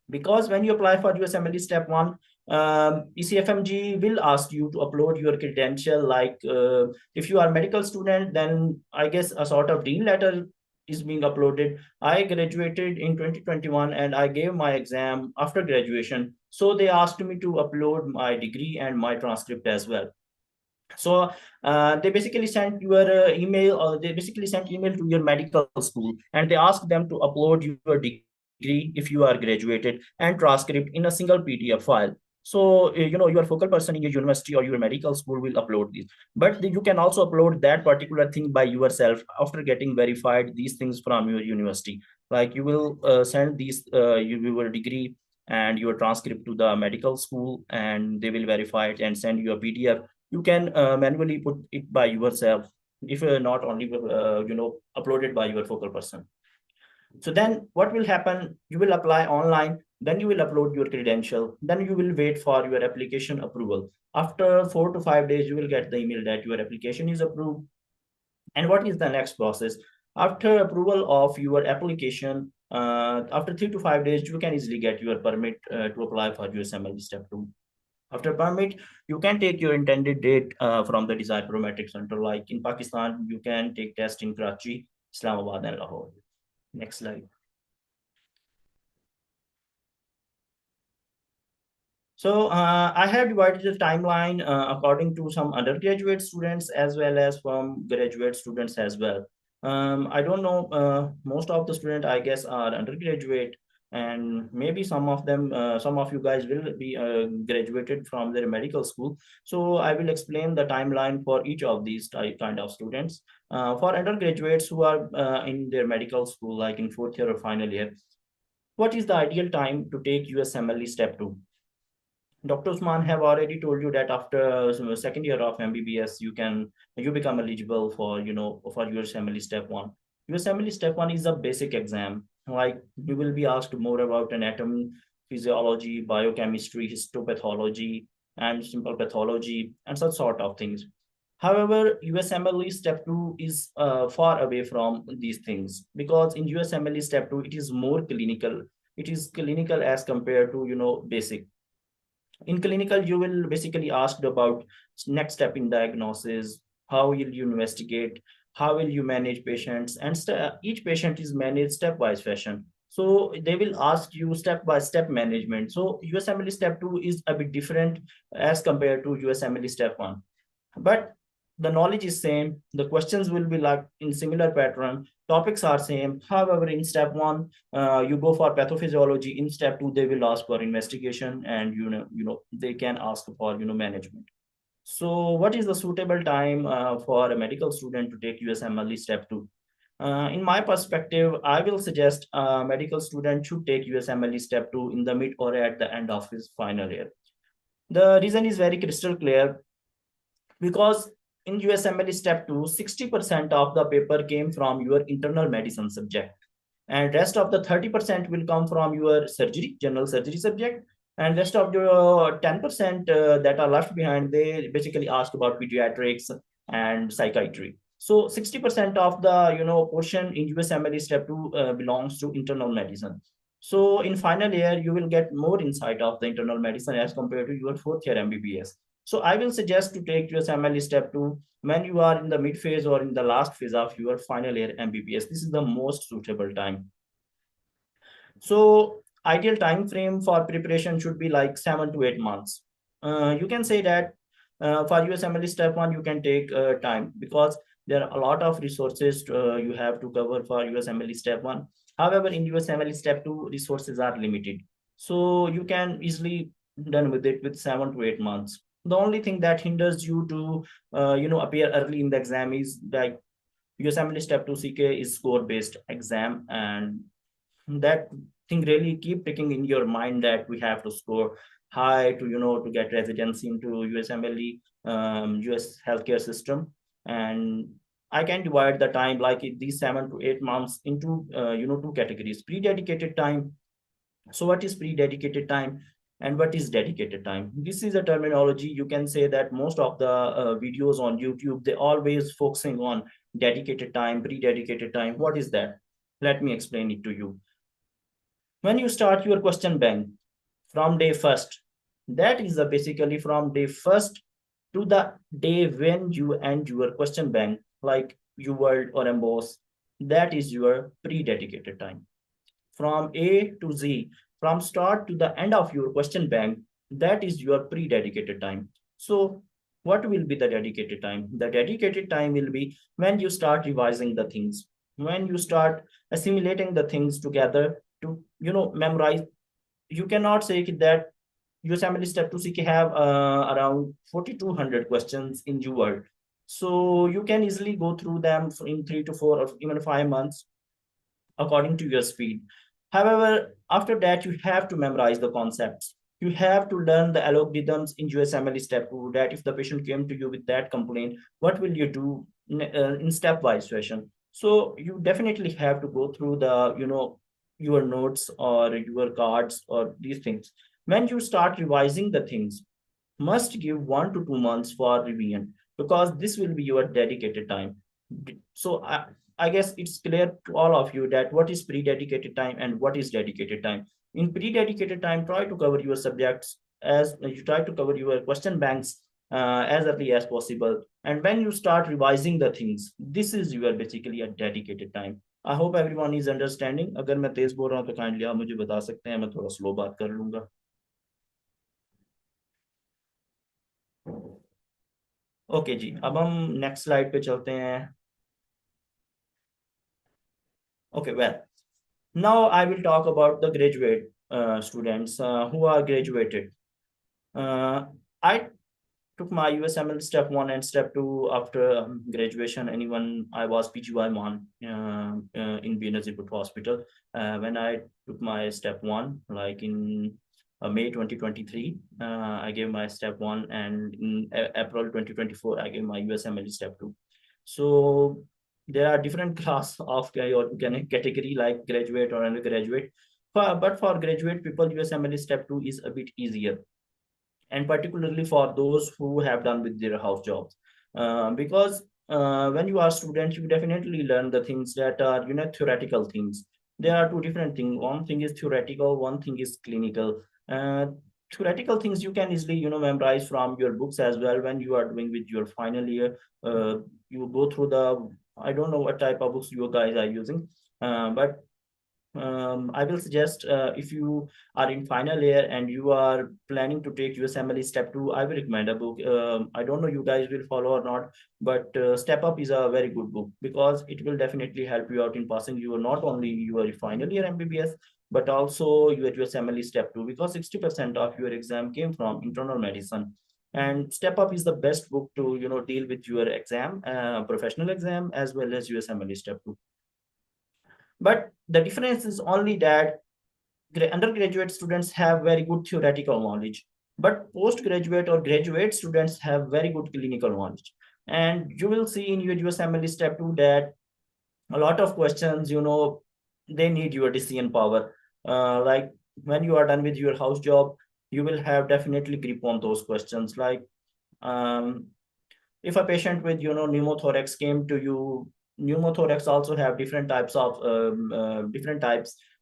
Because when you apply for USMLE step 1, ECFMG will ask you to upload your credential. Like if you are a medical student, then I guess a sort of dean letter is being uploaded. I graduated in 2021 and I gave my exam after graduation. So they asked me to upload my degree and my transcript as well. So they basically sent your email, or they basically sent email to your medical school, and they asked them to upload your degree if you are graduated and transcript in a single PDF file. So your focal person in your university or your medical school will upload this, but you can also upload that particular thing by yourself after getting verified these things from your university. Like you will send these your degree and your transcript to the medical school, and they will verify it and send you a PDF. You can manually put it by yourself, if not only uploaded by your focal person. So then what will happen, you will apply online, then you will upload your credential, then you will wait for your application approval. After 4 to 5 days, you will get the email that your application is approved. And what is the next process? After approval of your application, after 3 to 5 days, you can easily get your permit to apply for USMLE step 2. After permit, you can take your intended date from the desired biometric center. Like in Pakistan, you can take test in Karachi, Islamabad, and Lahore. Next slide. So I have divided the timeline according to some undergraduate students as well as from graduate students as well. I don't know, most of the students, I guess, are undergraduate, and maybe some of them, some of you guys will be graduated from their medical school. So I will explain the timeline for each of these kind of students. For undergraduates who are in their medical school, like in 4th year or final year, what is the ideal time to take USMLE step 2? Dr. Usman have already told you that after second year of MBBS, you become eligible for for USMLE step 1. USMLE step 1 is a basic exam. Like you will be asked more about anatomy, physiology, biochemistry, histopathology, and simple pathology, and such sort of things. However, USMLE step 2 is far away from these things, because in USMLE step 2, it is more clinical. It is clinical as compared to basic. In clinical, you will basically asked about next step in diagnosis, how will you investigate, how will you manage patients, and each patient is managed stepwise fashion. So they will ask you step-by-step management. So USMLE step 2 is a bit different as compared to USMLE step 1. But the knowledge is same, the questions will be like in similar pattern, topics are same. However, in step 1, you go for pathophysiology. In step 2, they will ask for investigation, and they can ask for management. So what is the suitable time for a medical student to take USMLE step 2? In my perspective, I will suggest a medical student should take USMLE step 2 in the mid or at the end of his final year. The reason is very crystal clear, because in USMLE step 2, 60% of the paper came from your internal medicine subject, and rest of the 30% will come from your general surgery subject, and rest of your 10% that are left behind, they basically ask about pediatrics and psychiatry. So 60% of the portion in USMLE step 2 belongs to internal medicine. So in final year, you will get more insight of the internal medicine as compared to your 4th year MBBS. So I will suggest to take USMLE step 2 when you are in the mid phase or in the last phase of your final year MBBS. This is the most suitable time. So ideal time frame for preparation should be like 7 to 8 months. You can say that for USMLE step 1, you can take time because there are a lot of resources you have to cover for USMLE step 1. However, in USMLE step 2, resources are limited. So you can easily done with it with 7 to 8 months. The only thing that hinders you to appear early in the exam is that USMLE step 2 CK is score based exam, and that thing really keep ticking in your mind that we have to score high to to get residency into USMLE US healthcare system. And I can divide the time like these 7 to 8 months into two categories: pre-dedicated time. So what is pre-dedicated time and what is dedicated time? This is a terminology. You can say that most of the videos on YouTube, they always focusing on dedicated time, pre-dedicated time. What is that? Let me explain it to you. When you start your question bank from day first, that is basically from day first to the day when you end your question bank, like UWorld or Emboss, that is your pre-dedicated time. From A to Z, from start to the end of your question bank, that is your pre-dedicated time. So what will be the dedicated time? The dedicated time will be when you start revising the things, when you start assimilating the things together to memorize. You cannot say that USMLE step 2 CK have around 4,200 questions in UWorld. So you can easily go through them in 3 to 4 or even 5 months according to your speed. However, after that, you have to memorize the concepts. You have to learn the algorithms in USMLE step 2, that if the patient came to you with that complaint, what will you do in stepwise fashion? So you definitely have to go through the, your notes or your cards or these things. When you start revising the things, must give 1 to 2 months for revision because this will be your dedicated time. So I guess it's clear to all of you that what is pre-dedicated time and what is dedicated time. In pre-dedicated time, try to cover your subjects as you try to cover your question banks as early as possible. And when you start revising the things, this is your basically a dedicated time. I hope everyone is understanding. अगर मैं तेज बोल रहा हूँ तो kindly आप मुझे बता सकते हैं, मैं थोड़ा slow बात कर लूँगा. ओके जी, अब हम नेक्स्ट स्लाइड पे चलते हैं. Okay, well, now I will talk about the graduate students who are graduated. I took my USMLE step 1 and step 2 after graduation. Anyone, I was PGY1 in Benazir Hospital. When I took my step 1, like in May 2023, I gave my step 1, and in April 2024, I gave my USMLE step 2. So there are different class of category like graduate or undergraduate. But for graduate people, USMLE step 2 is a bit easier, and particularly for those who have done with their house jobs, because when you are student, you definitely learn the things that are theoretical things. There are two different things. One thing is theoretical, one thing is clinical. Theoretical things you can easily memorize from your books as well. When you are doing with your final year, you go through the, I don't know what type of books you guys are using, but I will suggest if you are in final year and you are planning to take USMLE step 2, I will recommend a book. I don't know you guys will follow or not, but Step Up is a very good book because it will definitely help you out in passing your not only your final year MBBS, but also your USMLE step 2, because 60% of your exam came from internal medicine. And Step Up is the best book to deal with your exam, professional exam, as well as USMLE step 2. But the difference is only that undergraduate students have very good theoretical knowledge, but postgraduate or graduate students have very good clinical knowledge. And you will see in your USMLE step 2 that a lot of questions, they need your decision power. Like when you are done with your house job, you will have definitely grip on those questions. Like if a patient with pneumothorax came to you, pneumothorax also have different types of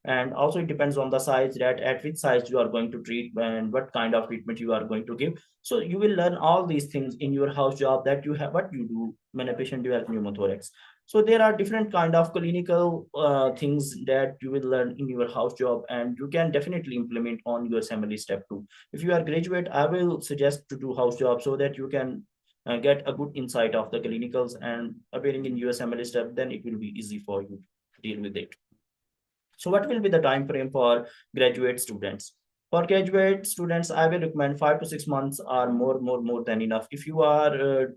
And also it depends on the size, that at which size you are going to treat and what kind of treatment you are going to give. So you will learn all these things in your house job, that you have what you do when a patient develops pneumothorax. So there are different kind of clinical things that you will learn in your house job, and you can definitely implement on your USMLE step 2. If you are graduate, I will suggest to do house job so that you can get a good insight of the clinicals, and appearing in USMLE step, then it will be easy for you to deal with it. So what will be the time frame for graduate students? For graduate students, I will recommend 5 to 6 months are more than enough. If you are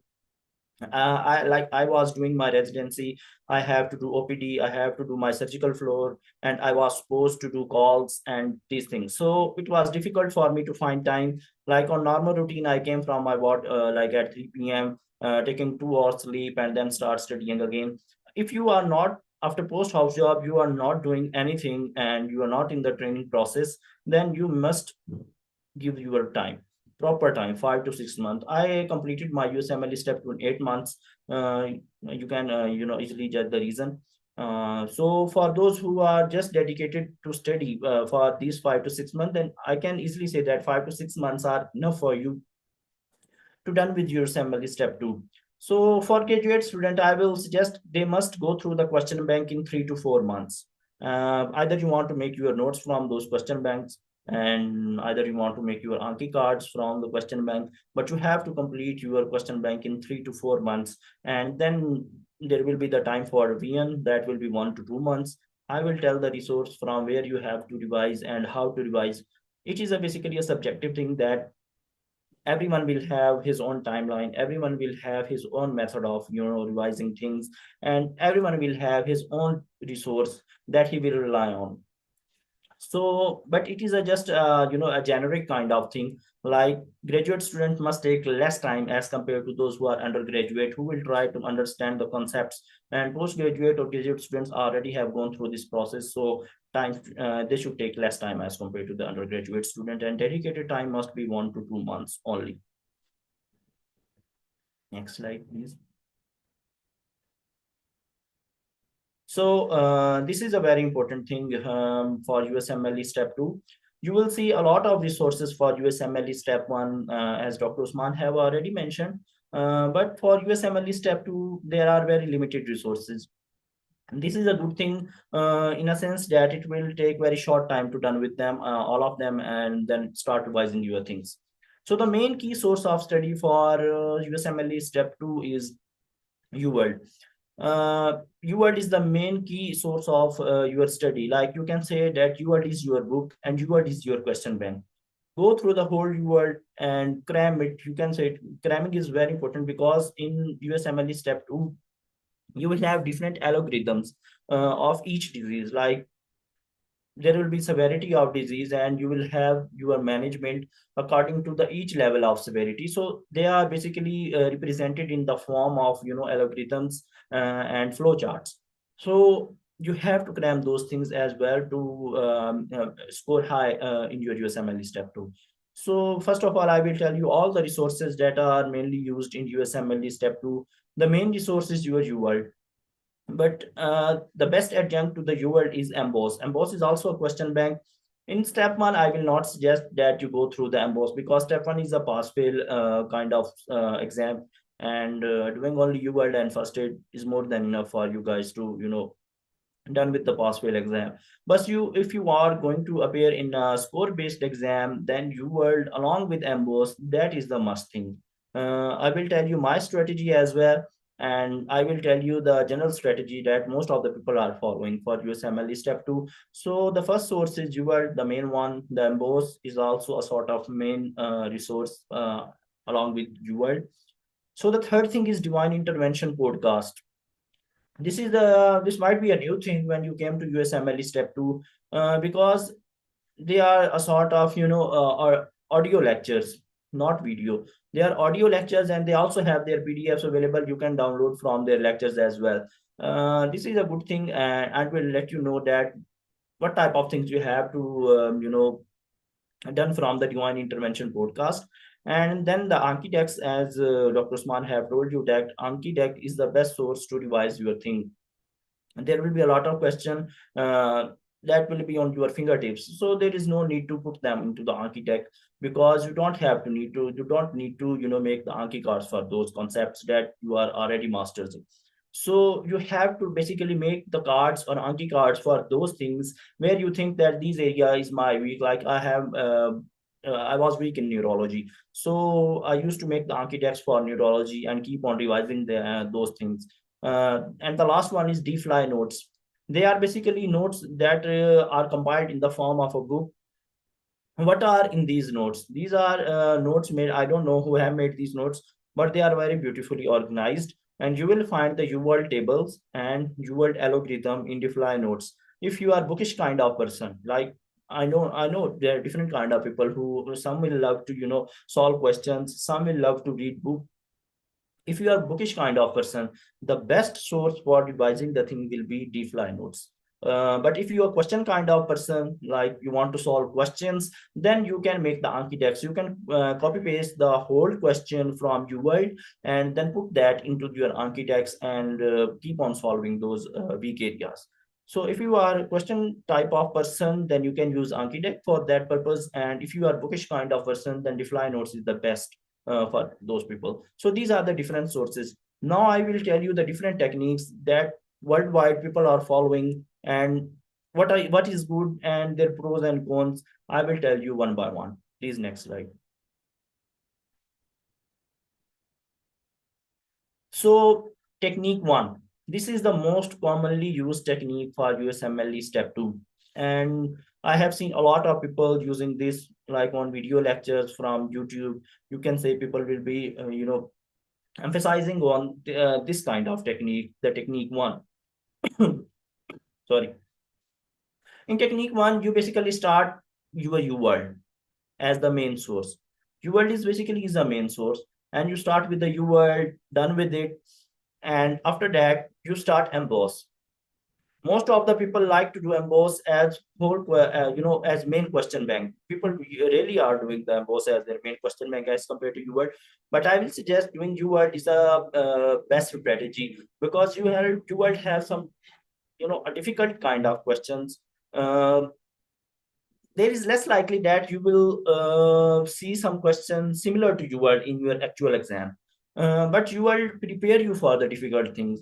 I was doing my residency, I have to do OPD, I have to do my surgical floor, and I was supposed to do calls and these things. So it was difficult for me to find time. Like on normal routine, I came from my ward like at 3 p.m., taking 2 hours sleep and then start studying again. If you are not after post house job, you are not doing anything and you are not in the training process, then you must give your time, proper time, 5 to 6 months. I completed my USMLE step in 8 months. You can easily judge the reason. So for those who are just dedicated to study for these 5 to 6 months, then I can easily say that 5 to 6 months are enough for you to done with your USMLE step 2. So for graduate student, I will suggest they must go through the question bank in 3 to 4 months. Either you want to make your notes from those question banks, and either you want to make your Anki cards from the question bank, but you have to complete your question bank in 3 to 4 months. And then there will be the time for VN, that will be 1 to 2 months. I will tell the resource from where you have to revise and how to revise. It is basically a subjective thing that everyone will have his own timeline, everyone will have his own method of revising things, and everyone will have his own resource that he will rely on. So but it is just a generic kind of thing. Like graduate student must take less time as compared to those who are undergraduate, who will try to understand the concepts, and postgraduate or graduate students already have gone through this process, so time they should take less time as compared to the undergraduate student, and dedicated time must be 1 to 2 months only. Next slide, please. So this is a very important thing for USMLE step 2. You will see a lot of resources for USMLE step 1, as Dr. Usman have already mentioned. But for USMLE step 2, there are very limited resources. And this is a good thing in a sense that it will take very short time to done with them, all of them, and then start revising your things. So the main key source of study for USMLE step 2 is UWorld. UWorld is the main key source of your study. Like you can say that UWorld is your book and UWorld is your question bank. Go through the whole UWorld and cram it. You can say cramming is very important, because in USMLE step 2, you will have different algorithms of each disease. Like there will be severity of disease, and you will have your management according to the each level of severity. So they are basically represented in the form of algorithms and flow charts. So you have to cram those things as well to score high in your USMLE step 2. So first of all, I will tell you all the resources that are mainly used in USMLE step 2. The main resource is your UWorld. But the best adjunct to the UWorld is Emboss. Emboss is also a question bank. In step 1, I will not suggest that you go through the Emboss, because step 1 is a pass-fail kind of exam, and doing only UWorld and first aid is more than enough for you guys to done with the pass-fail exam. But if you are going to appear in a score-based exam, then UWorld along with Emboss, that is the must thing. I will tell you my strategy as well, and I will tell you the general strategy that most of the people are following for USMLE step 2. So the first source is UWorld, the main one. The Emboss is also a sort of main resource along with UWorld. So the third thing is Divine Intervention podcast. This might be a new thing when you came to USMLE step 2, because they are a sort of audio lectures, not video. They are audio lectures, and they also have their PDFs available. You can download from their lectures as well. This is a good thing, and will let you know that what type of things you have to done from the Divine Intervention podcast. And then the Anki decks, as Dr. Usman have told you, that Anki deck is the best source to revise your thing. And there will be a lot of questions that will be on your fingertips. So there is no need to put them into the Anki deck, because you don't need to, make the Anki cards for those concepts that you are already masters in. So you have to basically make the cards or Anki cards for those things where you think that these area is my weak. Like I was weak in neurology, so I used to make the Anki decks for neurology and keep on revising those things. And the last one is D-Fly notes. They are basically notes that are compiled in the form of a book. What are in these notes? These are notes made, I don't know who have made these notes, but they are very beautifully organized, and you will find the UWorld tables and UWorld algorithm in D-Fly notes. If you are bookish kind of person, like I know there are different kind of people who some will love to solve questions, some will love to read book. If you are bookish kind of person, the best source for revising the thing will be D-Fly notes. But if you are question kind of person, like you want to solve questions, then you can make the Anki decks. You can copy paste the whole question from UWorld and then put that into your Anki decks and keep on solving those weak areas. So if you are a question type of person, then you can use Anki deck for that purpose. And if you are bookish kind of person, then D-Fly notes is the best for those people. So these are the different sources. Now I will tell you the different techniques that worldwide people are following, and what is good and their pros and cons. I will tell you one by one. Please, next slide. So technique 1. This is the most commonly used technique for USMLE step 2. And I have seen a lot of people using this, like on video lectures from YouTube. You can say people will be, emphasizing on this kind of technique, the technique 1. Sorry. In technique 1, you basically start your UWorld as the main source. UWorld is basically the main source, and you start with the UWorld, done with it, and after that you start emboss. Most of the people like to do emboss as as main question bank. People really are doing the emboss as their main question bank as compared to UWorld. But I will suggest doing UWorld is a best strategy, because UWorld has some a difficult kind of questions. There is less likely that you will see some questions similar to UWorld in your actual exam. But UWorld prepare you for the difficult things.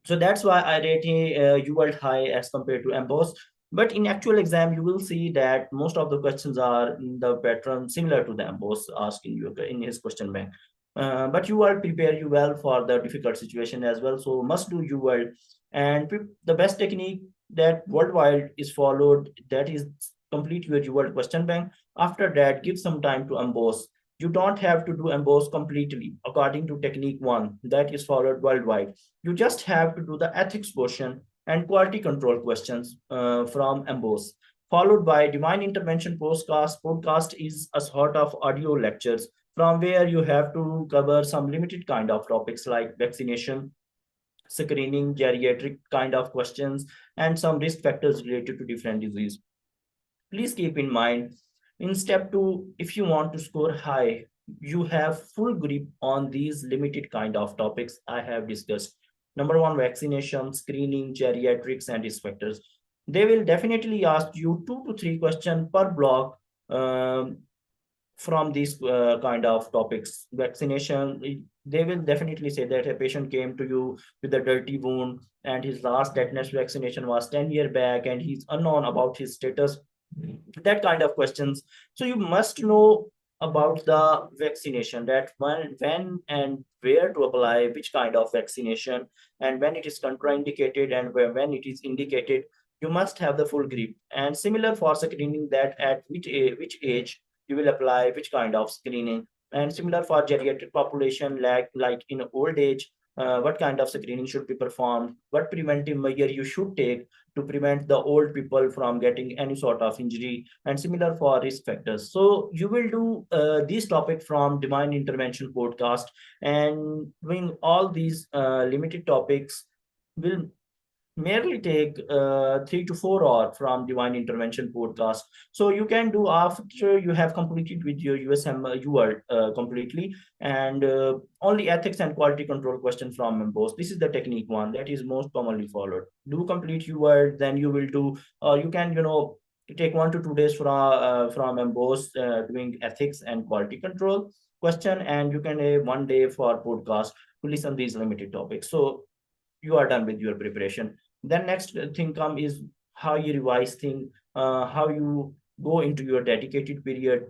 So that's why I rate UWorld high as compared to emboss. But in actual exam, you will see that most of the questions are in the pattern similar to the emboss asked in his question bank. But UWorld prepare you well for the difficult situation as well. So must do UWorld. And the best technique that worldwide is followed, that is complete your UWorld question bank. After that, give some time to emboss. You don't have to do emboss completely according to technique 1 that is followed worldwide. You just have to do the ethics portion and quality control questions from emboss, followed by divine intervention podcast. Podcast is a sort of audio lectures from where you have to cover some limited kind of topics like vaccination, screening, geriatric kind of questions, and some risk factors related to different disease. Please keep in mind, in step 2, if you want to score high, you have full grip on these limited kind of topics I have discussed. Number 1, vaccination, screening, geriatrics, and risk factors. They will definitely ask you 2 to 3 questions per block from these kind of topics. Vaccination, they will definitely say that a patient came to you with a dirty wound and his last tetanus vaccination was 10 years back and he's unknown about his status. That kind of questions. So you must know about the vaccination, that when and where to apply which kind of vaccination, and when it is contraindicated and when it is indicated. You must have the full grip. And similar for screening, that at which age you will apply which kind of screening. And similar for geriatric population, like in old age, what kind of screening should be performed, what preventive measure you should take to prevent the old people from getting any sort of injury, and similar for risk factors. So you will do these topics from divine intervention podcast, and doing all these limited topics will merely take 3 to 4 hours from Divine Intervention podcast. So you can do after you have completed with your USMLE completely, and only ethics and quality control question from MBOS. This is the technique one that is most commonly followed. Do complete UWorld, then you will do, or you can, take 1 to 2 days from MBOS doing ethics and quality control question, and you can 1 day for podcast to listen these limited topics. So you are done with your preparation. Then next thing come is how you revise thing, how you go into your dedicated period.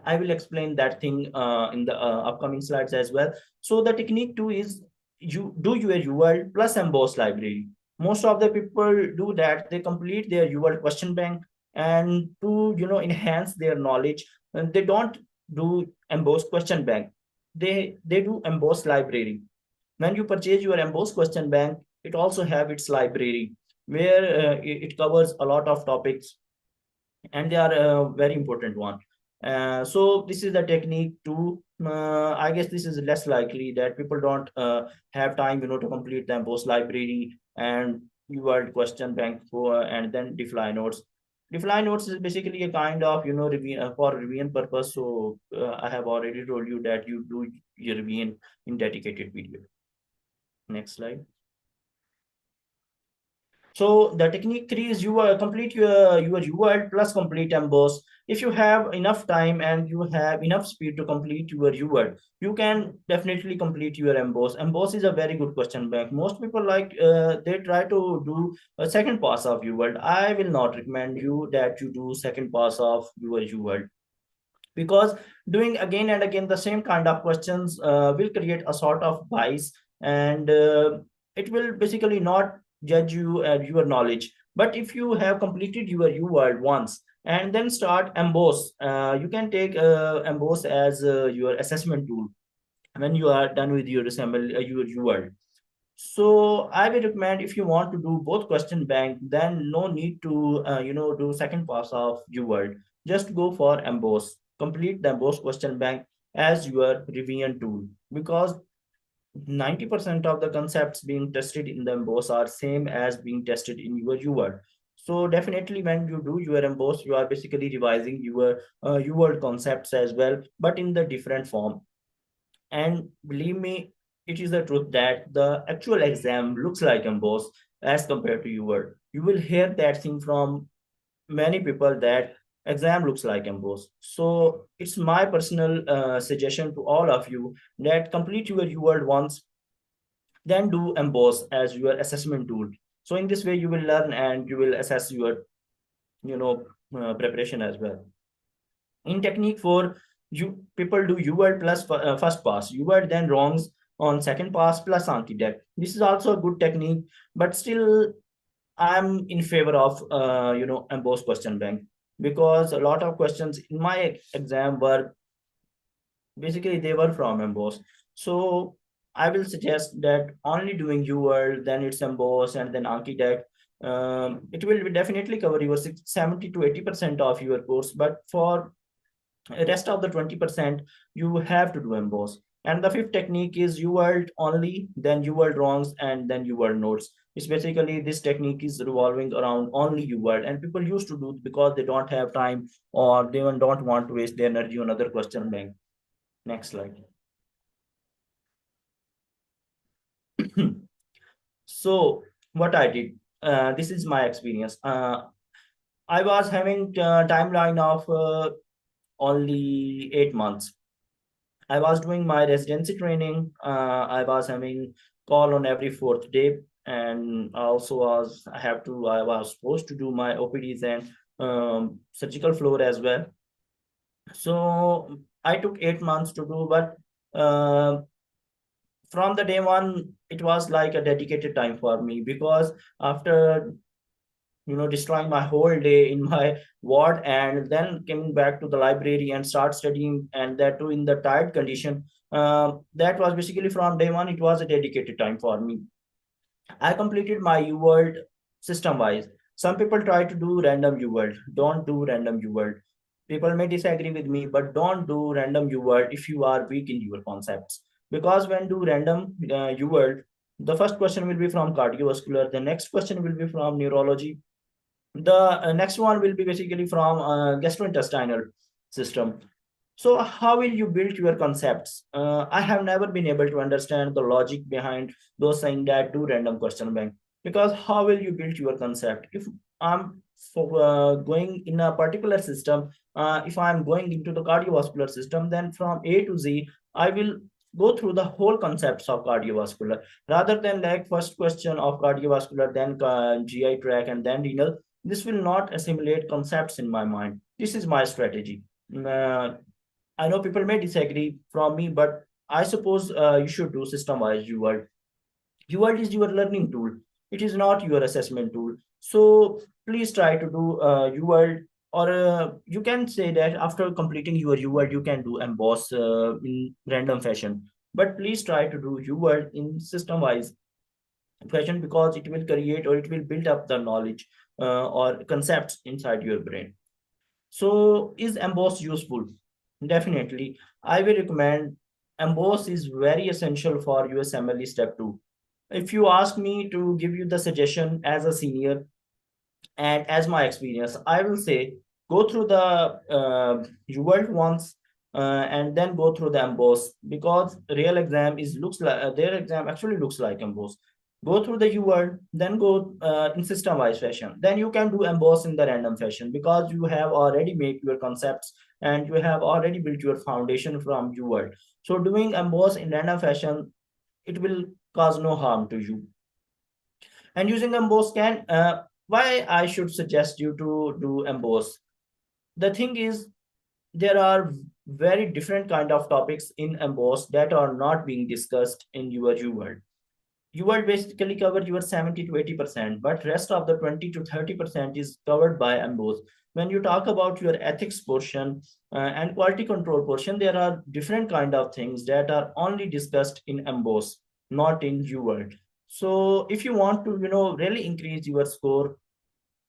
I will explain that thing in the upcoming slides as well. So the technique two is you do your UWorld plus emboss library. Most of the people do that. They complete their UWorld question bank, and to enhance their knowledge, and they don't do emboss question bank. They do emboss library. When you purchase your emboss question bank, it also have its library where it covers a lot of topics, and they are a very important one. So this is the technique too. I guess this is less likely that people don't have time, to complete the emboss library and UWorld question bank and then defly notes. Defly notes is basically a kind of, revision for revision purpose. So I have already told you that you do your revision in dedicated period. Next slide. So the technique three is you complete your UWorld plus complete emboss. If you have enough time and you have enough speed to complete your UWorld, you can definitely complete your emboss. Emboss is a very good question bank. Most people they try to do a second pass of UWorld. I will not recommend you that you do second pass of your UWorld, because doing again and again the same kind of questions will create a sort of bias, and it will basically not judge you and your knowledge. But if you have completed your UWorld once and then start emboss, you can take emboss as your assessment tool when you are done with your your UWorld. So I will recommend, if you want to do both question bank, then no need to do second pass of UWorld. Just go for emboss. Complete the emboss question bank as your revision tool, because 90% of the concepts being tested in the emboss are same as being tested in your UWorld. So definitely when you do your emboss, you are basically revising your UWorld concepts as well, but in the different form. And believe me, it is the truth that the actual exam looks like emboss as compared to UWorld. You will hear that thing from many people that exam looks like emboss. So it's my personal suggestion to all of you that complete your UWorld once, then do emboss as your assessment tool. So in this way, you will learn and you will assess your preparation as well. In technique 4, people do UWorld plus first pass, UWorld then wrongs on second pass plus Anki deck. This is also a good technique, but still I'm in favor of emboss question bank, because a lot of questions in my exam were basically they were from emboss. So I will suggest that only doing UWorld, then it's emboss, and then Anki deck. It will definitely cover your 70 to 80% of your course, but for rest of the 20% you have to do emboss. And the fifth technique is UWorld only, then UWorld wrongs, and then UWorld notes. It's basically, this technique is revolving around only UWorld, and people used to do because they don't have time or they don't want to waste their energy on other question bank. Next slide. So what I did, this is my experience. I was having a timeline of only 8 months. I was doing my residency training. I was having call on every 4th day, and also I was supposed to do my OPDs and surgical floor as well. So I took 8 months to do, but from the day one, it was like a dedicated time for me, because after destroying my whole day in my ward and then coming back to the library and start studying, and that too in the tired condition, that was basically from day one, it was a dedicated time for me. I completed my UWorld system wise. Some people try to do random UWorld. Don't do random UWorld. People may disagree with me, but don't do random UWorld if you are weak in your concepts. Because when do random UWorld, The first question will be from cardiovascular. The next question will be from neurology. The next one will be basically from gastrointestinal system. So how will you build your concepts? I have never been able to understand the logic behind those saying that do random question bank, because how will you build your concept if I'm going in a particular system? If I'm going into the cardiovascular system, then from A to Z, I will go through the whole concepts of cardiovascular rather than like first question of cardiovascular, then GI tract, and then renal. This will not assimilate concepts in my mind. This is my strategy. I know people may disagree from me, but I suppose you should do system-wise UWorld. UWorld is your learning tool. It is not your assessment tool. So please try to do UWorld, or you can say that after completing your UWorld, you can do emboss in random fashion. But please try to do UWorld in system-wise fashion, because it will create or it will build up the knowledge or concepts inside your brain. So is emboss useful? Definitely. I will recommend emboss is very essential for USMLE step 2. If you ask me to give you the suggestion as a senior and as my experience, I will say go through the UWorld once and then go through the emboss, because real exam is looks like their exam actually looks like emboss. Go through the UWorld, then go in system-wise fashion. Then you can do emboss in the random fashion, because you have already made your concepts and you have already built your foundation from UWorld. So doing emboss in random fashion, it will cause no harm to you. And using emboss can, why I should suggest you to do emboss? The thing is, there are very different kind of topics in emboss that are not being discussed in your UWorld. You will basically cover your 70 to 80%, but rest of the 20 to 30% is covered by emboss. When you talk about your ethics portion and quality control portion, there are different kind of things that are only discussed in emboss, not in UWorld. So if you want to, really increase your score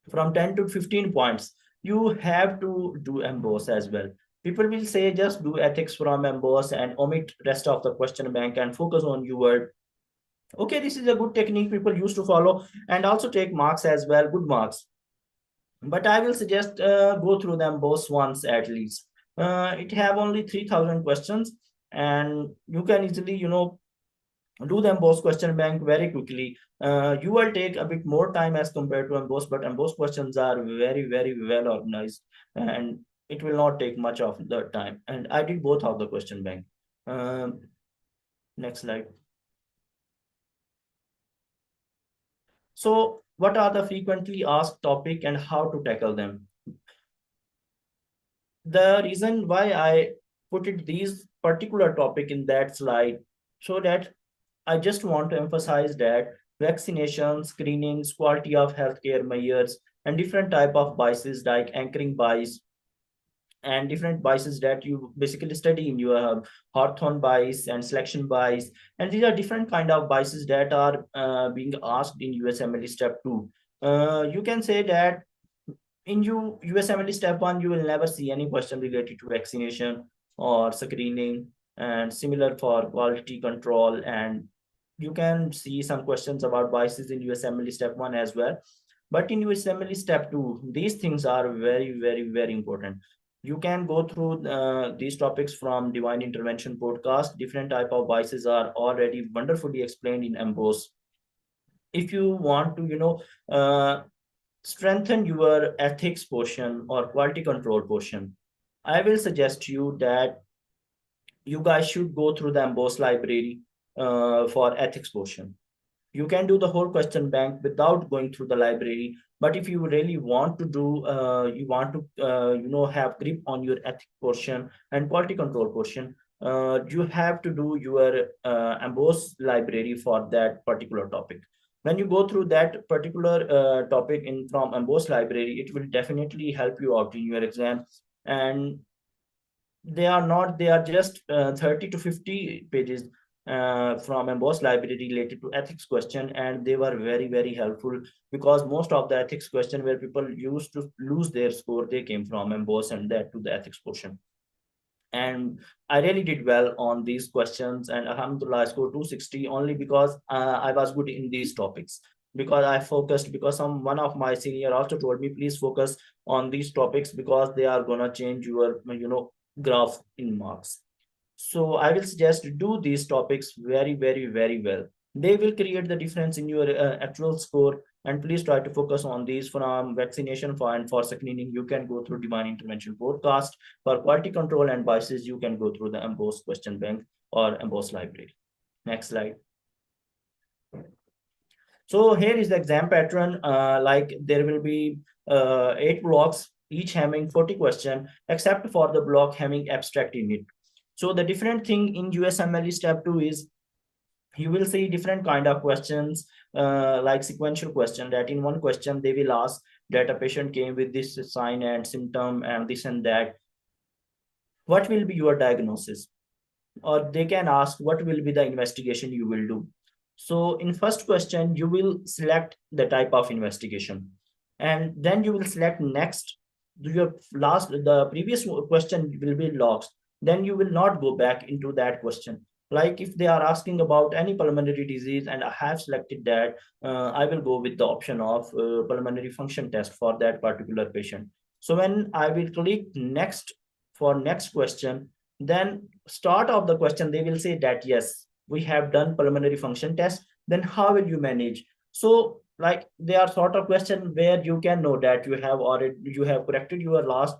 from 10 to 15 points, you have to do emboss as well. People will say just do ethics from emboss and omit rest of the question bank and focus on UWorld. Okay, this is a good technique people used to follow and also take marks as well, good marks. But I will suggest go through them both once at least. It have only 3,000 questions, and you can easily, do the emboss question bank very quickly. You will take a bit more time as compared to emboss, but emboss questions are very, very well organized, and it will not take much of the time. And I did both of the question bank. Next slide. So what are the frequently asked topic and how to tackle them? The reason why I put it these particular topic in that slide, so that I just want to emphasize that vaccination, screenings, quality of healthcare measures, and different type of biases like anchoring bias and different biases that you basically study in your Hawthorne bias and selection bias. And these are different kind of biases that are being asked in USMLE step 2. You can say that in USMLE step 1, you will never see any question related to vaccination or screening, and similar for quality control. And you can see some questions about biases in USMLE step 1 as well. But in USMLE step 2, these things are very, very, very important. You can go through these topics from Divine Intervention podcast. Different type of biases are already wonderfully explained in emboss. If you want to, strengthen your ethics portion or quality control portion, I will suggest you that you guys should go through the emboss library for ethics portion. You can do the whole question bank without going through the library, but if you really want to do you want to have grip on your ethics portion and quality control portion, you have to do your emboss library for that particular topic. When you go through that particular topic in from emboss library, it will definitely help you out in your exam. And they are just 30 to 50 pages from emboss library related to ethics question, and they were very, very helpful, because most of the ethics question where people used to lose their score, they came from emboss, and that to the ethics portion. And I really did well on these questions, and alhamdulillah I scored 260 only because I was good in these topics, because I focused, because one of my senior also told me please focus on these topics because they are gonna change your graph in marks. So I will suggest to do these topics very, very, very well. They will create the difference in your actual score. And please try to focus on these. From vaccination and for screening, you can go through Divine Intervention Podcast. For quality control and biases, you can go through the embossed question bank or embossed library. Next slide. So here is the exam pattern. Like there will be 8 blocks, each having 40 questions, except for the block having abstract in it. So the different thing in USMLE step 2 is you will see different kind of questions, like sequential question, that in one question they will ask that a patient came with this sign and symptom and this and that. What will be your diagnosis? Or they can ask what will be the investigation you will do. So in first question, you will select the type of investigation, and then you will select next. The previous question will be lost. Then you will not go back into that question. Like if they are asking about any pulmonary disease and I have selected that, I will go with the option of pulmonary function test for that particular patient. So when I will click next for next question, then start of the question, they will say that, yes, we have done pulmonary function test. Then how will you manage? So like they are sort of question where you can know that you have corrected your last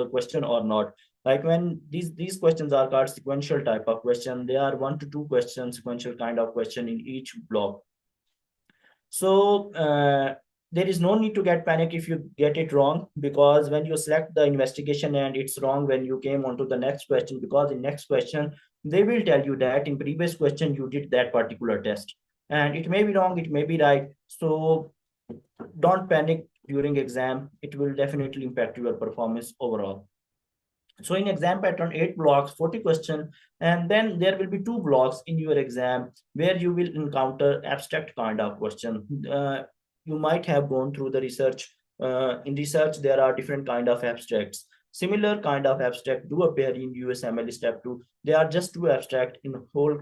question or not. Like when these questions are called sequential type of question, they are 1 to 2 questions, sequential kind of question in each block. So there is no need to get panic if you get it wrong, because when you select the investigation and it's wrong when you came on to the next question, because in next question they will tell you that in previous question you did that particular test, and it may be wrong, it may be right. So don't panic during exam, it will definitely impact your performance overall. So in exam pattern, 8 blocks, 40 questions, and then there will be 2 blocks in your exam where you will encounter abstract kind of question. You might have gone through the research. In research, there are different kind of abstracts. Similar kind of abstract do appear in USMLE step 2. They are just 2 abstract in the whole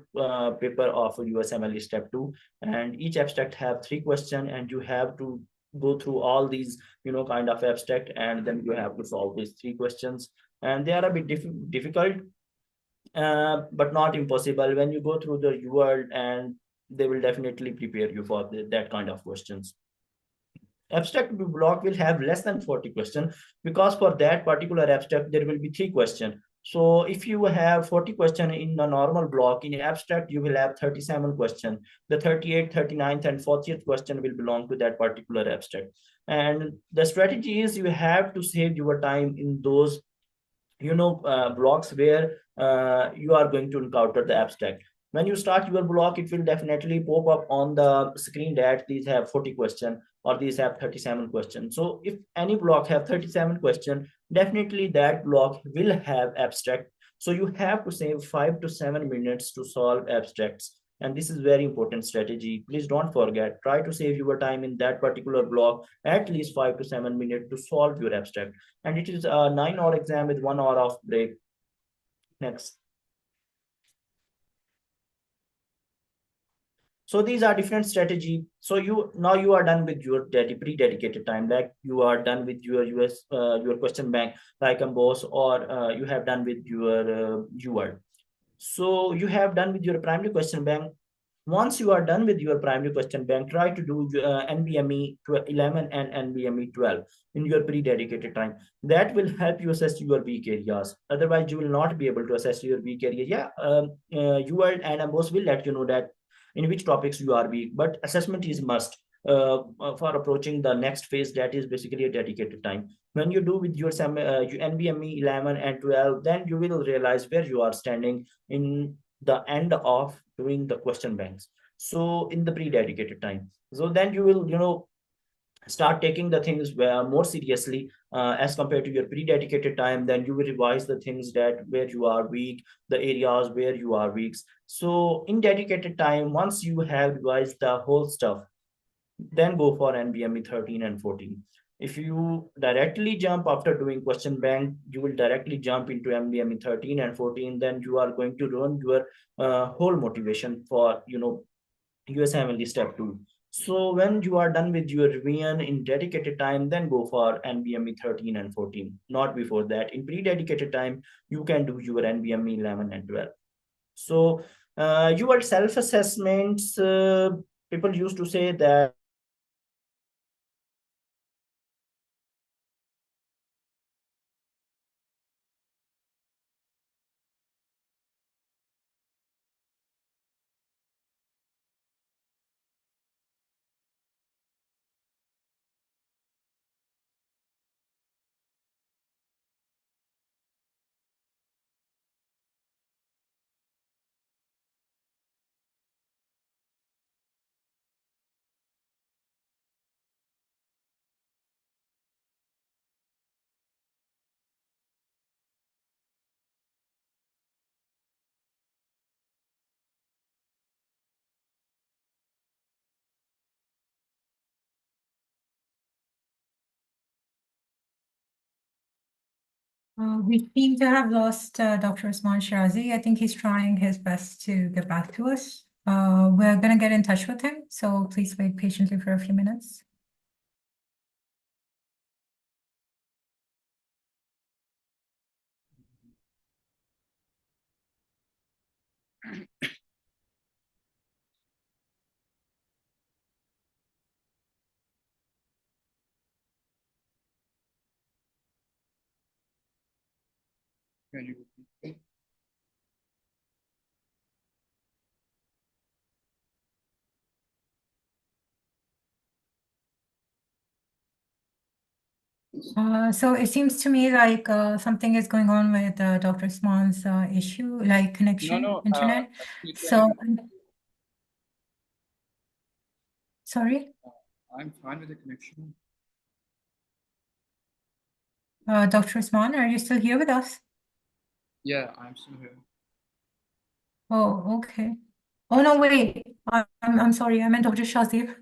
paper of USMLE step 2, and each abstract have 3 questions, and you have to go through all these kind of abstract, and then you have to solve these 3 questions. And they are a bit difficult, but not impossible when you go through the UWorld, and they will definitely prepare you for that kind of questions. Abstract block will have less than 40 questions, because for that particular abstract there will be 3 questions. So if you have 40 questions in a normal block, in abstract you will have 37 questions. The 38th, 39th and 40th question will belong to that particular abstract. And the strategy is you have to save your time in those blocks where you are going to encounter the abstract. When you start your block, it will definitely pop up on the screen that these have 40 questions or these have 37 questions. So if any block have 37 questions, definitely that block will have abstract. So you have to save 5 to 7 minutes to solve abstracts. And this is very important strategy. Please don't forget, try to save your time in that particular block, at least 5 to 7 minutes to solve your abstract. And it is a 9-hour exam with 1 hour of break. Next. So these are different strategy. So you are done with your pre-dedicated time, like you are done with your your question bank like emboss, or you have done with your UWorld. So you have done with your primary question bank. Once you are done with your primary question bank, try to do NBME 11 and NBME 12 in your pre-dedicated time. That will help you assess your weak areas. Otherwise, you will not be able to assess your weak area. Yeah, UWorld and emboss will let you know that in which topics you are weak, but assessment is must for approaching the next phase, that is basically a dedicated time. When you do with your NBME 11 and 12, then you will realize where you are standing in the end of doing the question banks. So in the pre-dedicated time, so then you will start taking the things more seriously as compared to your pre-dedicated time. Then you will revise the things that where you are weak, the areas where you are weak. So in dedicated time, once you have revised the whole stuff, then go for NBME 13 and 14. If you directly jump after doing question bank, you will directly jump into NBME 13 and 14, then you are going to ruin your whole motivation for, USMLE step 2. So when you are done with your revision in dedicated time, then go for NBME 13 and 14, not before that. In pre-dedicated time, you can do your NBME 11 and 12. So your self-assessments, people used to say that We seem to have lost Dr. Usman Shirazi. I think he's trying his best to get back to us. We're going to get in touch with him, so please wait patiently for a few minutes. Can you repeat? So it seems to me like something is going on with Dr. Usman's issue, like connection, No, internet. actually, So, sorry, I'm fine with the connection. Dr. Usman, are you still here with us? Yeah, I'm still here. Oh, okay. Oh, no, wait. I'm sorry. I meant Dr. Shazir.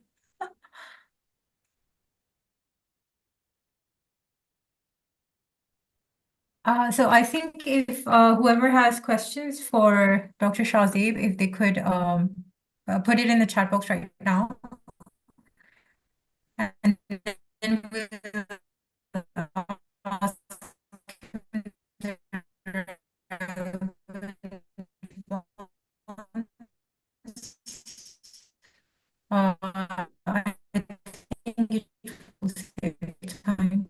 So I think if whoever has questions for Dr. Shazib, if they could put it in the chat box right now, and then we'll ask I think it will save time.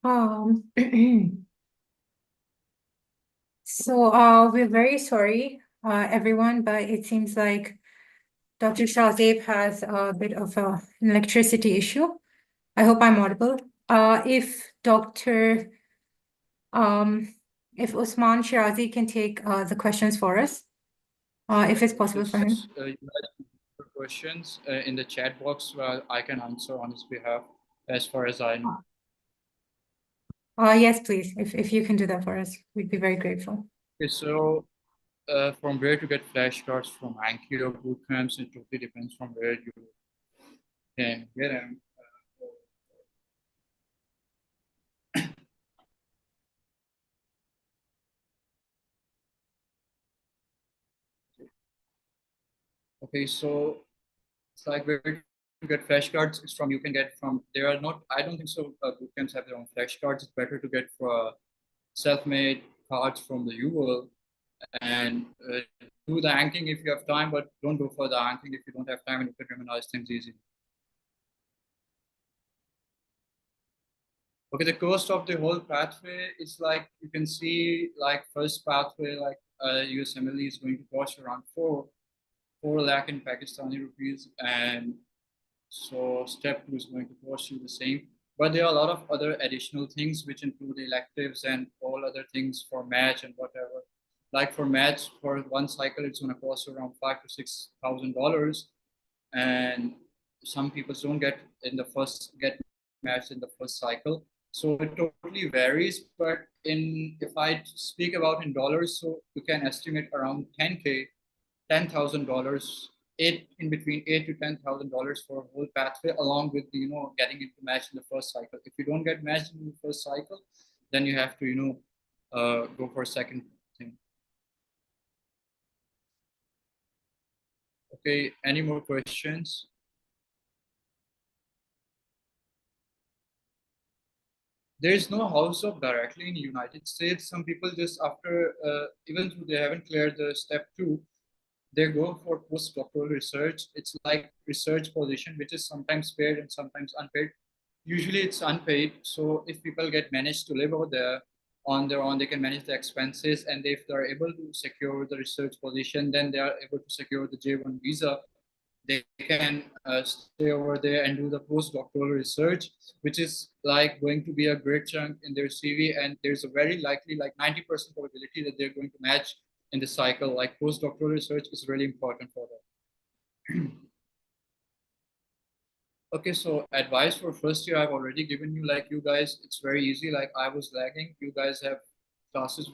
Um, we're very sorry, everyone, but it seems like Dr. Shahzeb has a bit of an electricity issue. I hope I'm audible. If Usman Shirazi can take the questions for us, if it's possible for him. You guys put questions in the chat box, I can answer on his behalf as far as I know. Yes, please. If you can do that for us, we'd be very grateful. Okay, so from where to get flashcards from Anki or boot camps, it totally depends from where you can get them. Okay, so it's like where to get flashcards is from, you can get from, there are not, I don't think so boot camps have their own flashcards. It's better to get for self-made cards from the UL and do the anking if you have time, but don't go for the anking if you don't have time and you can memorize things easily. Okay, the cost of the whole pathway is like, you can see like first pathway, like USMLE is going to cost around 4 lakh in Pakistani rupees, and so step 2 is going to cost you the same. But there are a lot of other additional things which include electives and all other things for match and whatever. Like for match, for one cycle, it's going to cost around $5,000 to $6,000, and some people don't get matched in the first cycle. So it totally varies. But if I speak about in dollars, so you can estimate around $10,000, in between $8,000 to $10,000 for a whole pathway, along with getting into match in the first cycle. If you don't get matched in the first cycle, then you have to go for a second thing. Okay, any more questions? There is no house job directly in the United States. Some people just after, even though they haven't cleared the step 2, they go for postdoctoral research. It's like research position, which is sometimes paid and sometimes unpaid. Usually it's unpaid. So if people get managed to live over there on their own, they can manage the expenses. And if they're able to secure the research position, then they are able to secure the J1 visa. They can stay over there and do the postdoctoral research, which is like going to be a great chunk in their CV. And there's a very likely, like 90% probability that they're going to match in the cycle. Like postdoctoral research is really important for them. Okay, so advice for first year, I've already given you. Like you guys, it's very easy. Like I was lagging. You guys have classes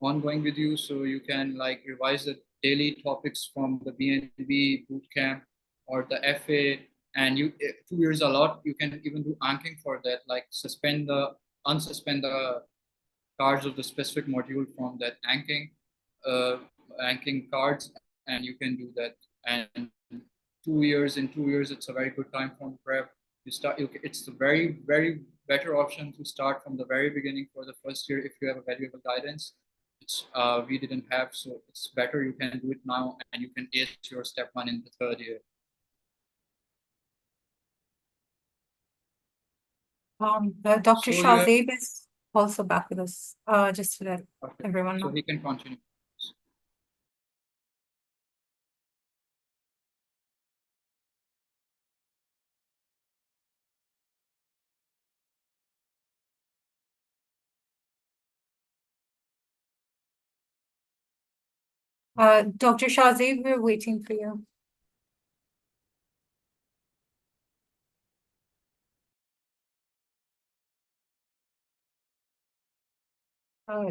ongoing with you, so you can like revise the daily topics from the BNB bootcamp or the FA. And 2 years a lot. You can even do anking for that, like unsuspend the cards of the specific module from that anking cards, and you can do that. And 2 years, in 2 years, it's a very good time from prep. It's a very, very better option to start from the very beginning for the first year if you have a valuable guidance, which we didn't have. So it's better you can do it now, and you can ace your step 1 in the 3rd year. Dr. So Shahzeb is also back with us, just to let everyone know. So he can continue. Dr. Shahzeb, we're waiting for you.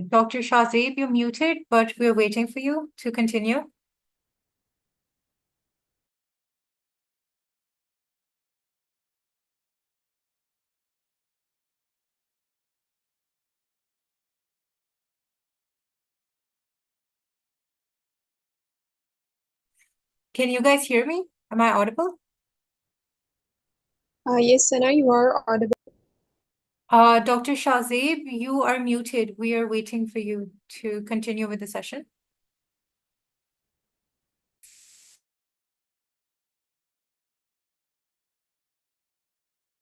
Dr. Shahzeb, you're muted, but we're waiting for you to continue. Can you guys hear me? Am I audible? Yes, Sana, you are audible. Dr. Shahzeb, you are muted. We are waiting for you to continue with the session.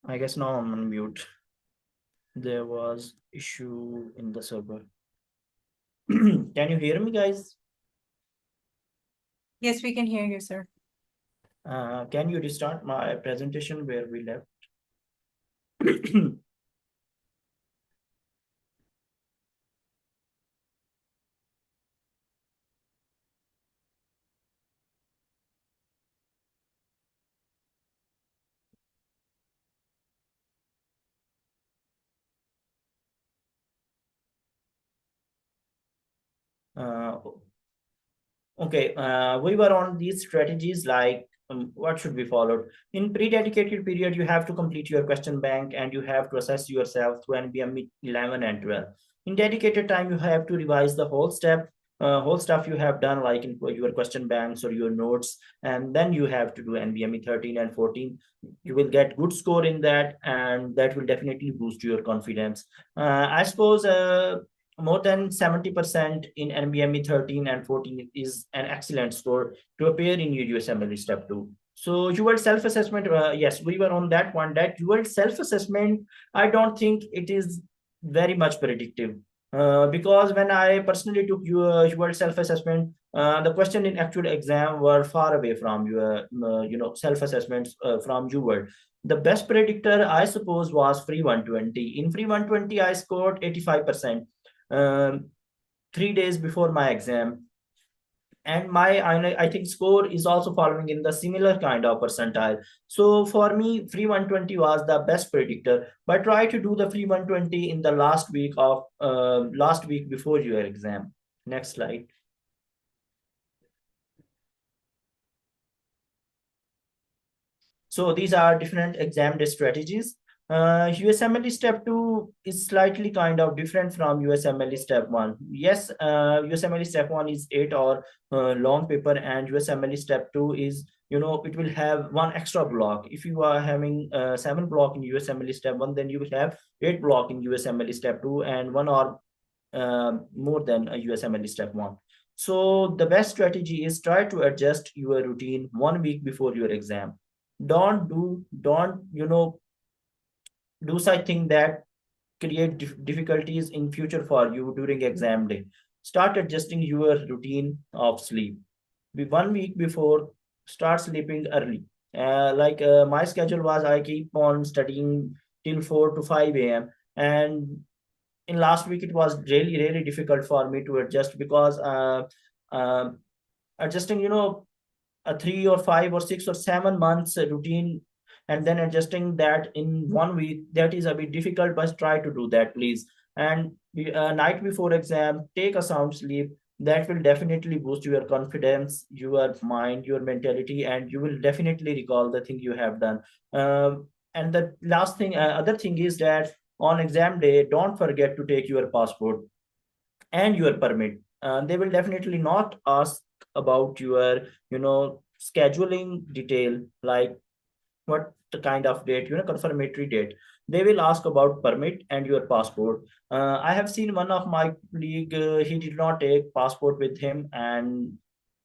I guess now I'm on mute. There was issue in the server. Can you hear me, guys? Yes, we can hear you, sir. Can you restart my presentation where we left? Uh, Okay, we were on these strategies like what should be followed. In pre-dedicated period, you have to complete your question bank and you have to assess yourself through NBM 11 and 12. In dedicated time, you have to revise the whole stuff you have done, like in your question banks or your notes, and then you have to do NBME 13 and 14. You will get good score in that, and that will definitely boost your confidence. I suppose more than 70% in NBME 13 and 14 is an excellent score to appear in your USMLE step 2. So your self-assessment, yes, we were on that one. That your self-assessment, I don't think it is very much predictive. Because when I personally took your self-assessment, the question in actual exam were far away from your self-assessments from your. The best predictor, I suppose, was free 120. In free 120, I scored 85%. 3 days before my exam, and my I think score is also following in the similar kind of percentile. So for me, free 120 was the best predictor, but try to do the free 120 in the last week before your exam. Next slide. So these are different exam day strategies. USMLE step 2 is slightly kind of different from USMLE step 1. Yes, USMLE step 1 is 8-hour long paper, and USMLE step 2 is, it will have one extra block. If you are having 7 block in USMLE step 1, then you will have 8 block in USMLE step 2 and 1 hour more than a USMLE step 1. So the best strategy is try to adjust your routine 1 week before your exam. Don't do something that create difficulties in future for you during exam day. Start adjusting your routine of sleep. 1 week before, start sleeping early. My schedule was, I keep on studying till 4 to 5 a.m. and in last week it was really difficult for me to adjust, because uh, adjusting a 3 or 5 or 6 or 7 months routine and then adjusting that in 1 week, that is a bit difficult, but try to do that, please. And night before exam, take a sound sleep. That will definitely boost your confidence, your mind, your mentality, and you will definitely recall the thing you have done. And the last thing, other thing is that on exam day, don't forget to take your passport and your permit. They will definitely not ask about your scheduling detail, like what the kind of date, confirmatory date. They will ask about permit and your passport. I have seen one of my colleague, he did not take passport with him, and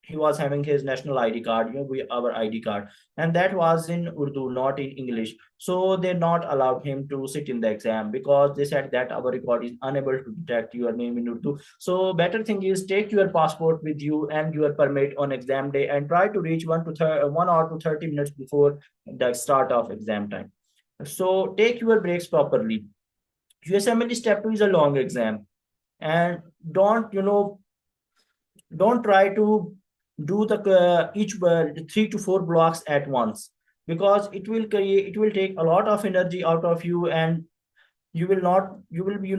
he was having his national ID card, our ID card, and that was in Urdu, not in English. So they not allowed him to sit in the exam because they said that our record is unable to detect your name in Urdu. So better thing is take your passport with you and your permit on exam day, and try to reach 1 hour to 30 minutes before the start of exam time. So take your breaks properly. USMLE step 2 is a long exam, and don't try to do the each 3 to 4 blocks at once, because it will take a lot of energy out of you, and you will be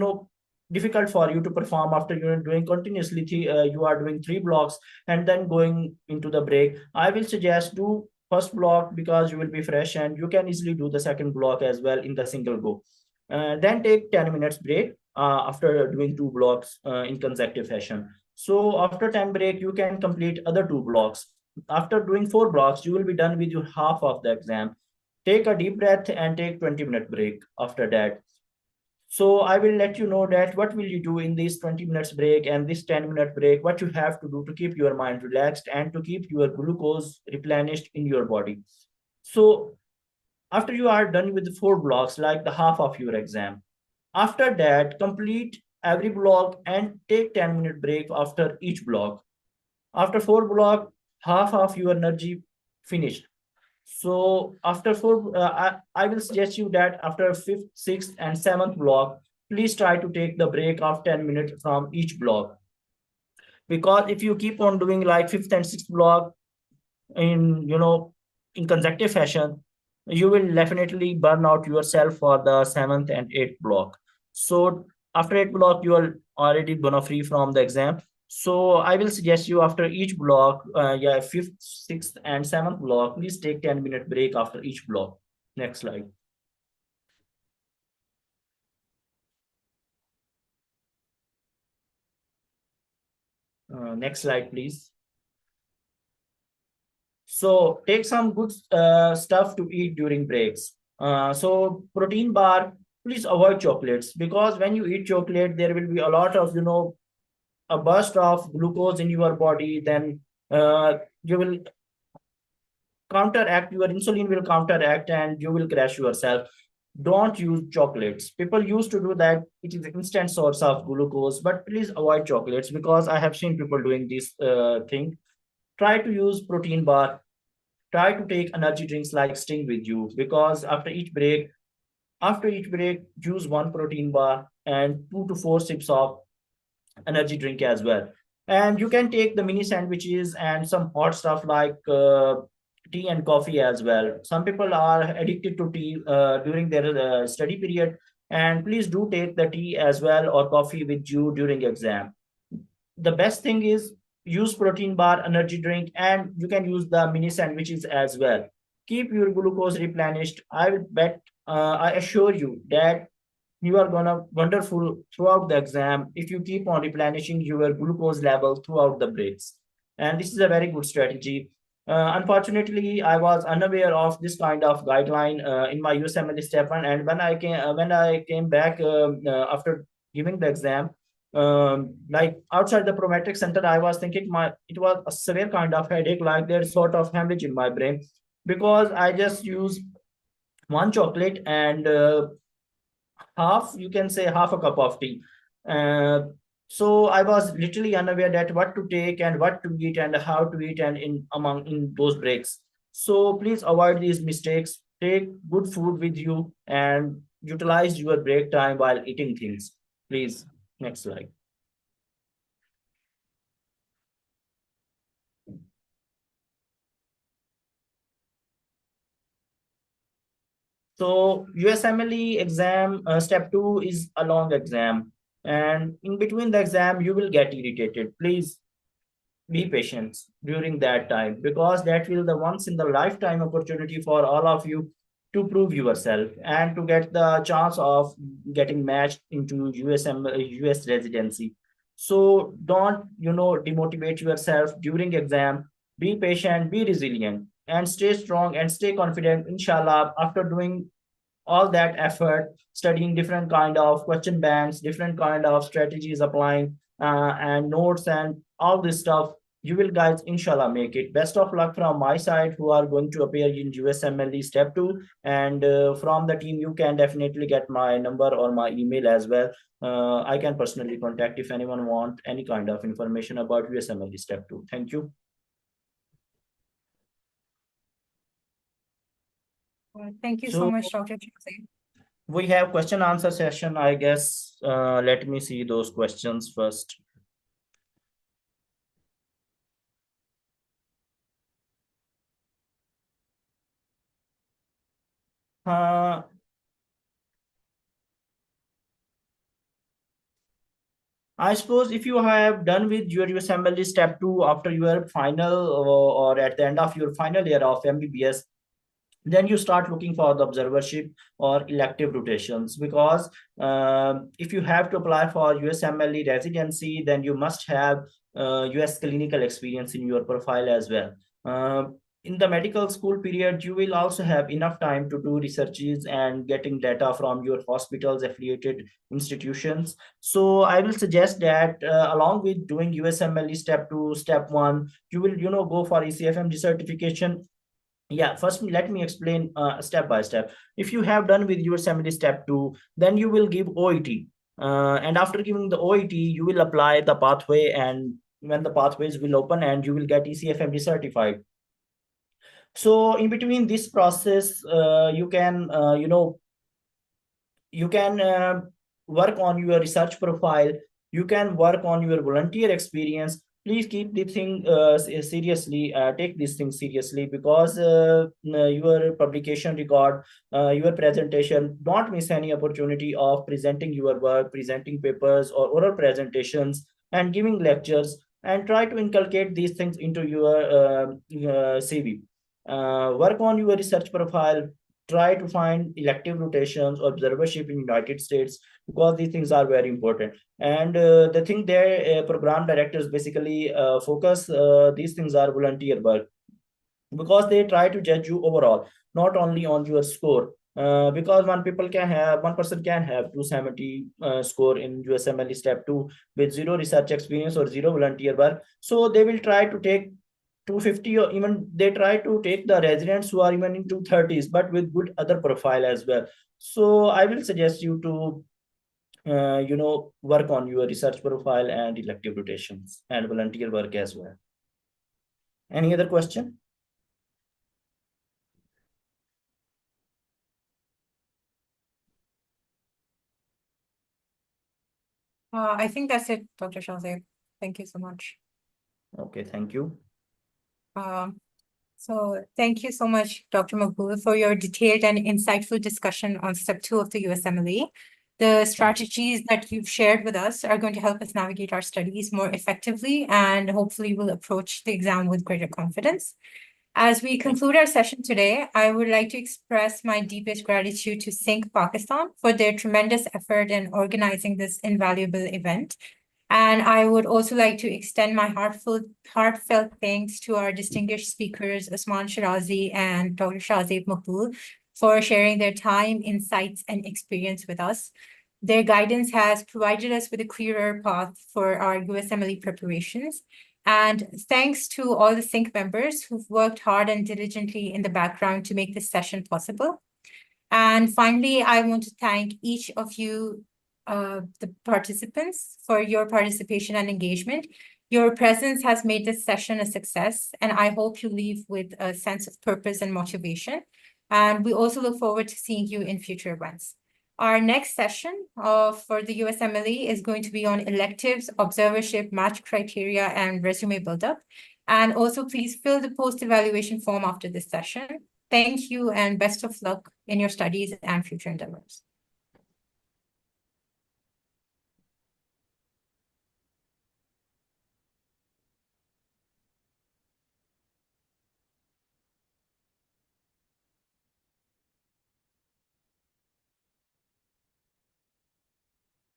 difficult for you to perform after doing continuously you are doing 3 blocks and then going into the break. I will suggest do first block because you will be fresh, and you can easily do the second block as well in the single go. Then take 10 minutes break after doing 2 blocks in consecutive fashion. So after 10 break, you can complete other 2 blocks. After doing 4 blocks, you will be done with your half of the exam. Take a deep breath and take 20-minute break after that. So I will let you know that what will you do in this 20 minutes break and this 10-minute break, what you have to do to keep your mind relaxed and to keep your glucose replenished in your body. So after you are done with the 4 blocks, like the half of your exam, After that, complete every block and take 10-minute break after each block. After 4 block, half of your energy finished. So after 4, I will suggest you that after 5th, 6th, and 7th block, please try to take the break of 10 minutes from each block. Because if you keep on doing like 5th and 6th block in in consecutive fashion, you will definitely burn out yourself for the 7th and 8th block. So after 8th block, you are already gonna free from the exam. So I will suggest you after each block, 5th, 6th, and 7th block, please take 10-minute break after each block. Next slide. Next slide, please. So take some good stuff to eat during breaks. So protein bar, please avoid chocolates, because when you eat chocolate, there will be a lot of, a burst of glucose in your body. Then you will counteract, your insulin will counteract and you will crash yourself. Don't use chocolates. People used to do that. It is an instant source of glucose, but please avoid chocolates, because I have seen people doing this thing. Try to use protein bar. Try to take energy drinks like Sting with you, because after each break, use 1 protein bar and 2 to 4 sips of energy drink as well. And you can take the mini sandwiches and some hot stuff like tea and coffee as well. Some people are addicted to tea during their study period, and please do take the tea as well or coffee with you during exam. The best thing is use protein bar, energy drink, and you can use the mini sandwiches as well. Keep your glucose replenished. I will bet, I assure you that you are gonna wonderful throughout the exam if you keep on replenishing your glucose level throughout the breaks. And this is a very good strategy. Unfortunately, I was unaware of this kind of guideline in my USMLE step one, and when I came back after giving the exam, like outside the prometric center, I was thinking it was a severe kind of headache, like there's sort of hemorrhage in my brain, because I just used 1 chocolate and you can say half a cup of tea. Uh, so I was literally unaware that what to take and what to eat and how to eat and in those breaks. So please avoid these mistakes. Take good food with you and utilize your break time while eating things. Please, next slide. So USMLE exam step 2 is a long exam, and in between the exam you will get irritated. Please be patient during that time, because that will the once in the lifetime opportunity for all of you to prove yourself and to get the chance of getting matched into US residency. So don't demotivate yourself during exam. Be patient, be resilient, and stay strong and stay confident. Inshallah, after doing all that effort, studying different kind of question banks, different kind of strategies, applying and notes and all this stuff, you will guys inshallah make it. Best of luck from my side who are going to appear in USMLE step 2, and from the team you can definitely get my number or my email as well. I can personally contact if anyone want any kind of information about USMLE step 2. Thank you. Thank you so much, Dr. Chakse. We have question answer session, I guess. Let me see those questions first. I suppose if you have done with your USMLE step 2 after your final or at the end of your final year of MBBS, then you start looking for the observership or elective rotations, because if you have to apply for USMLE residency, then you must have US clinical experience in your profile as well. In the medical school period, you will also have enough time to do researches and getting data from your hospitals, affiliated institutions. So I will suggest that along with doing USMLE step 2, step 1, you will go for ECFMG certification Yeah, first let me explain step by step. If you have done with your USMLE step 2, then you will give OET. And after giving the OET, you will apply the pathway, and when the pathways will open, and you will get ECFMD certified. So in between this process, you can work on your research profile. You can work on your volunteer experience. Please keep the thing seriously. Take this thing seriously, because your publication record, your presentation, don't miss any opportunity of presenting your work, presenting papers or oral presentations, and giving lectures, and try to inculcate these things into your CV. Work on your research profile. Try to find elective rotations or observership in United States, because these things are very important. And the thing there, program directors basically focus, these things are volunteer work, because they try to judge you overall, not only on your score. Because one person can have 270 score in USMLE step 2 with zero research experience or zero volunteer work. So they will try to take 250, or even they try to take the residents who are even in 230s, but with good other profile as well. So I will suggest you to work on your research profile and elective rotations and volunteer work as well. Any other question? I think that's it, Dr. Shahzaid. Thank you so much. Okay, thank you. So thank you so much, Dr. Maqbool, for your detailed and insightful discussion on step 2 of the USMLE. The strategies that you've shared with us are going to help us navigate our studies more effectively, and hopefully we'll approach the exam with greater confidence. As we conclude our session today, I would like to express my deepest gratitude to SYNCH Pakistan for their tremendous effort in organizing this invaluable event. And I would also like to extend my heartfelt thanks to our distinguished speakers, Usman Shirazi and Dr. Shahzaid Maqbool, for sharing their time, insights, and experience with us. Their guidance has provided us with a clearer path for our USMLE preparations. And thanks to all the SYNCH members who've worked hard and diligently in the background to make this session possible. And finally, I want to thank each of you, the participants, for your participation and engagement. Your presence has made this session a success, and I hope you leave with a sense of purpose and motivation. And we also look forward to seeing you in future events. Our next session for the USMLE is going to be on electives, observership, match criteria, and resume buildup. And also, please fill the post-evaluation form after this session. Thank you and best of luck in your studies and future endeavors.